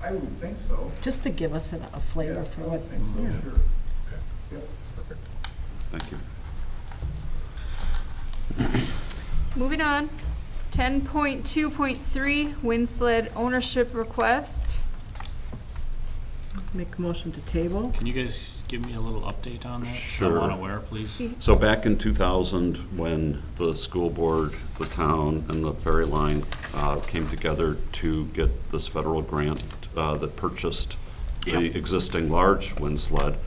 Speaker 6: I would think so.
Speaker 13: just to give us a flavor
Speaker 6: Yeah,
Speaker 13: for
Speaker 6: I
Speaker 13: what,
Speaker 6: would think so,
Speaker 13: yeah.
Speaker 6: sure.
Speaker 9: Okay,
Speaker 6: Yep.
Speaker 9: perfect.
Speaker 14: Thank you.
Speaker 1: Moving on, 10.2.3, Winsled ownership request.
Speaker 13: Make a motion to table.
Speaker 2: Can you guys give me a little update on that?
Speaker 14: Sure.
Speaker 2: I'm unaware, please.
Speaker 14: So back in 2000, when the school board, the town, and the Ferry Line came together to get this federal grant that purchased the existing large wind sled,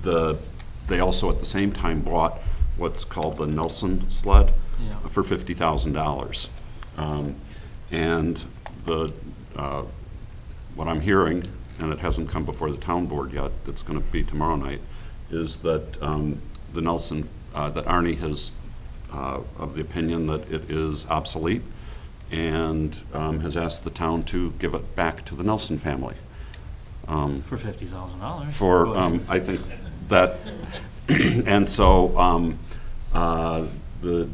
Speaker 14: they also at the same time bought what's called the Nelson sled
Speaker 2: Yeah.
Speaker 14: for $50,000. And what I'm hearing, and it hasn't come before the town board yet, it's going to be tomorrow night, is that the Nelson, that Arnie has of the opinion that it is obsolete and has asked the town to give it back to the Nelson family.
Speaker 2: For $50,000.
Speaker 14: For,
Speaker 2: Go ahead.
Speaker 14: I think that, and so the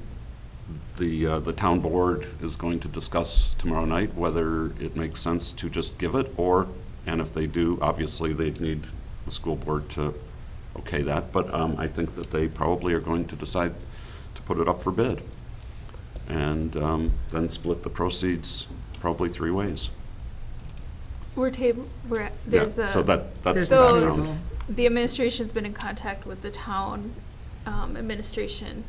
Speaker 14: town board is going to discuss tomorrow night whether it makes sense to just give it, or, and if they do, obviously they'd need the school board to okay that, but I think that they probably are going to decide to put it up for bid, and then split the proceeds probably 3 ways.
Speaker 1: There's
Speaker 14: Yeah,
Speaker 1: a.
Speaker 14: so that's the
Speaker 1: So
Speaker 14: background.
Speaker 1: the administration's been in contact with the town administration,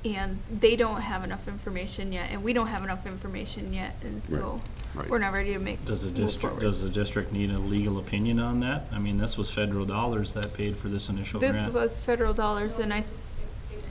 Speaker 1: and they don't have enough information yet, and we don't have enough information yet, and so
Speaker 14: Right.
Speaker 1: we're not ready to
Speaker 2: Does the
Speaker 1: move
Speaker 2: district,
Speaker 1: forward.
Speaker 2: does the district need a legal opinion on that? I mean, this was federal dollars that paid for this initial
Speaker 1: This
Speaker 2: grant.
Speaker 1: was federal dollars, and I,
Speaker 3: It was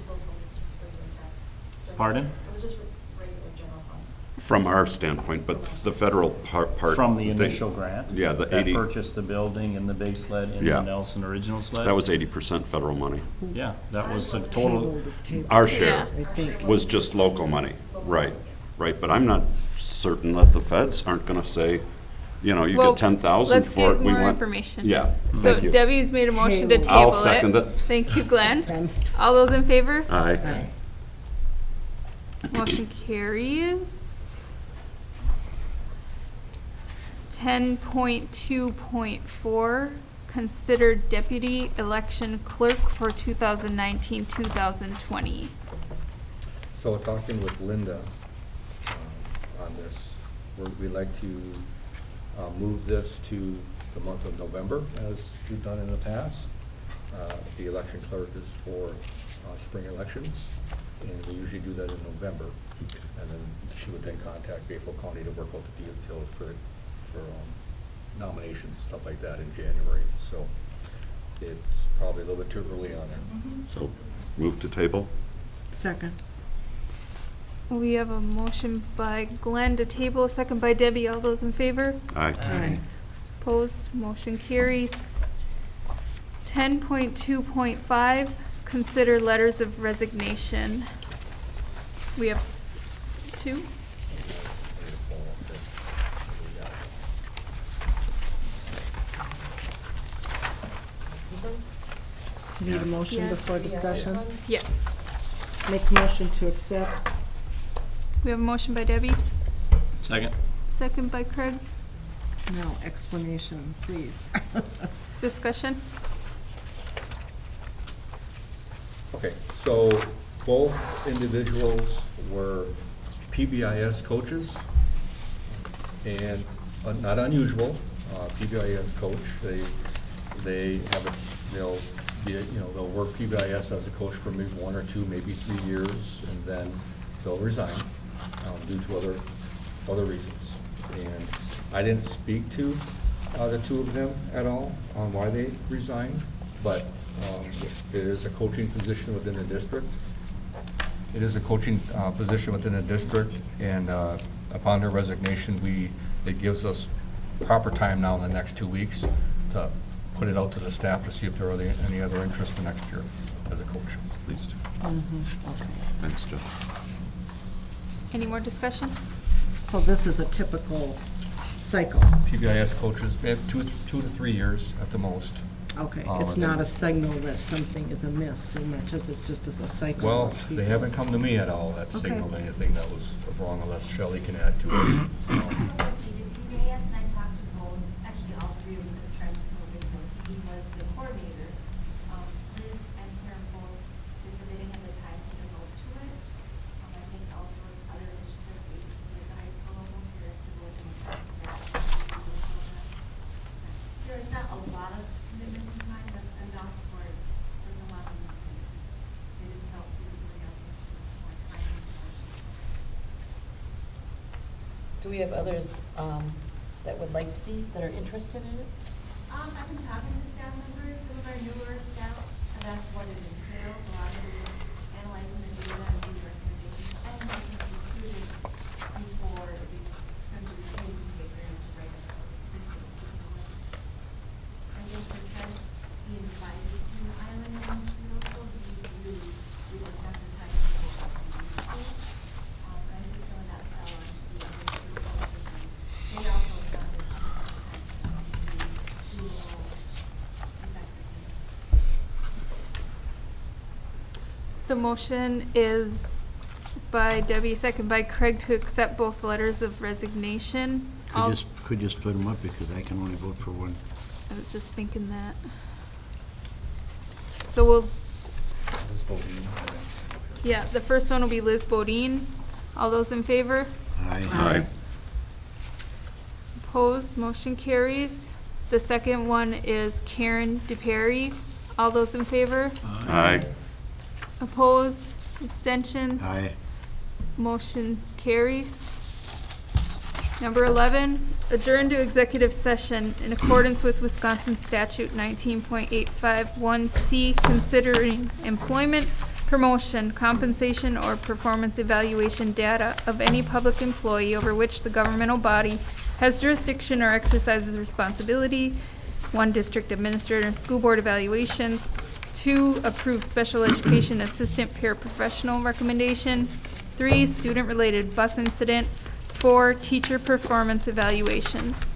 Speaker 3: local, just regular tax.
Speaker 2: Pardon?
Speaker 3: It was just regular general fund.
Speaker 14: From our standpoint, but the federal part.
Speaker 2: From the
Speaker 14: they-
Speaker 2: initial grant?
Speaker 14: Yeah, the
Speaker 2: That
Speaker 14: 80,
Speaker 2: purchased the building and the big sled and
Speaker 14: Yeah.
Speaker 2: the Nelson original sled?
Speaker 14: that was 80% federal money.
Speaker 2: Yeah, that was a total,
Speaker 13: Table this table.
Speaker 14: Our share
Speaker 13: I think.
Speaker 14: was just local money, right, but I'm not certain that the feds aren't gonna say, you know, you
Speaker 1: Well,
Speaker 14: get 10,000
Speaker 1: let's
Speaker 14: for it.
Speaker 1: get
Speaker 14: we
Speaker 1: more
Speaker 14: want.
Speaker 1: information.
Speaker 14: Yeah,
Speaker 1: So
Speaker 14: thank you.
Speaker 1: Debbie's made a motion to
Speaker 13: Table.
Speaker 1: table it.
Speaker 14: I'll second it.
Speaker 1: Thank you, Glenn.
Speaker 13: Ben.
Speaker 1: All those in favor?
Speaker 14: Aye.
Speaker 1: Motion carries. 10.2.4, consider deputy election clerk for 2019-2020.
Speaker 9: So talking with Linda on this, we'd like to move this to the month of November, as we've done in the past. The election clerk is for spring elections, and we usually do that in November. And then she would then contact Bayfield County to work out the details for nominations and stuff like that in January. So it's probably a little bit too early on there.
Speaker 14: So, move to table?
Speaker 13: Second.
Speaker 1: We have a motion by Glenn to table, a second by Debbie. All those in favor?
Speaker 14: Aye.
Speaker 13: Aye.
Speaker 1: Opposed, motion carries. 10.2.5, consider letters of resignation. We have 2.
Speaker 15: funds?
Speaker 13: Do you need a motion
Speaker 1: Yeah.
Speaker 13: before discussion?
Speaker 1: Yes.
Speaker 13: Make a motion to accept.
Speaker 1: We have a motion by Debbie,
Speaker 2: Second.
Speaker 1: second by Craig.
Speaker 13: Now, explanation, please.
Speaker 1: Discussion?
Speaker 9: Okay, so both individuals were PBIS coaches, and not unusual, PBIS coach. They have a, they'll work PBIS as a coach for maybe 1 or 2, maybe 3 years, and then they'll resign due to other reasons. And I didn't speak to the two of them at all on why they resigned, but it is a coaching position within the district. It is a coaching position within the district, and upon their resignation, it gives us proper time now in the next 2 weeks to put it out to the staff to see if there are any other interest in next year as a coach.
Speaker 14: Please do.
Speaker 13: Okay.
Speaker 14: Thanks, Jeff.
Speaker 1: Any more discussion?
Speaker 13: So this is a typical cycle.
Speaker 9: PBIS coaches, they have 2 to 3 years at the most.
Speaker 13: Okay,
Speaker 9: Oh,
Speaker 13: it's
Speaker 9: and
Speaker 13: not
Speaker 9: then-
Speaker 13: a signal that something is amiss so much as it's just as a cycle.
Speaker 9: Well,
Speaker 13: of
Speaker 9: they
Speaker 13: people.
Speaker 9: haven't come to me at all that
Speaker 13: Okay.
Speaker 9: signaled anything that was wrong, unless Shelley can add to it.
Speaker 12: PBIS and I talked to both, actually all three of them, just trying to know things. So he was the coordinator. Liz and Karen both just said they didn't have the time to devote to it. I think also other initiatives, basically at the high school level, here is to go and track that. There is not a lot of commitment in time, but enough for there's a lot of they just felt this is asking too much more time and attention.
Speaker 15: Do we have others that would like to be, that are interested in it?
Speaker 12: I've been talking to staff members, some of our newer staff, and that's what it entails. A lot of it is analyzing the data and doing recommendations. I'm working with the students before the country pays paper and to write it. I guess we're kind of being divided in the island and middle school, we don't have the time to go up to the school. I think some of that fell onto the other two coaches, and they also found it to do roles effectively.
Speaker 1: The motion is by Debbie, second by Craig, to accept both letters of resignation.
Speaker 18: Could you split them up, because I can only vote for one.
Speaker 1: I was just thinking that. So we'll, yeah, the first one will be Liz Bodine. All those in favor?
Speaker 18: Aye.
Speaker 1: Opposed, motion carries. The second one is Karen DePerry. All those in favor?
Speaker 14: Aye.
Speaker 1: Opposed, abstentions?
Speaker 18: Aye.
Speaker 1: Motion carries. Number 11, adjourn to executive session in accordance with Wisconsin Statute 19.851C, considering employment, promotion, compensation, or performance evaluation data of any public employee over which the governmental body has jurisdiction or exercises responsibility. 1, district administrator and school board evaluations. 2, approve special education assistant paraprofessional recommendation. 3, student-related bus incident. 4, teacher performance evaluations.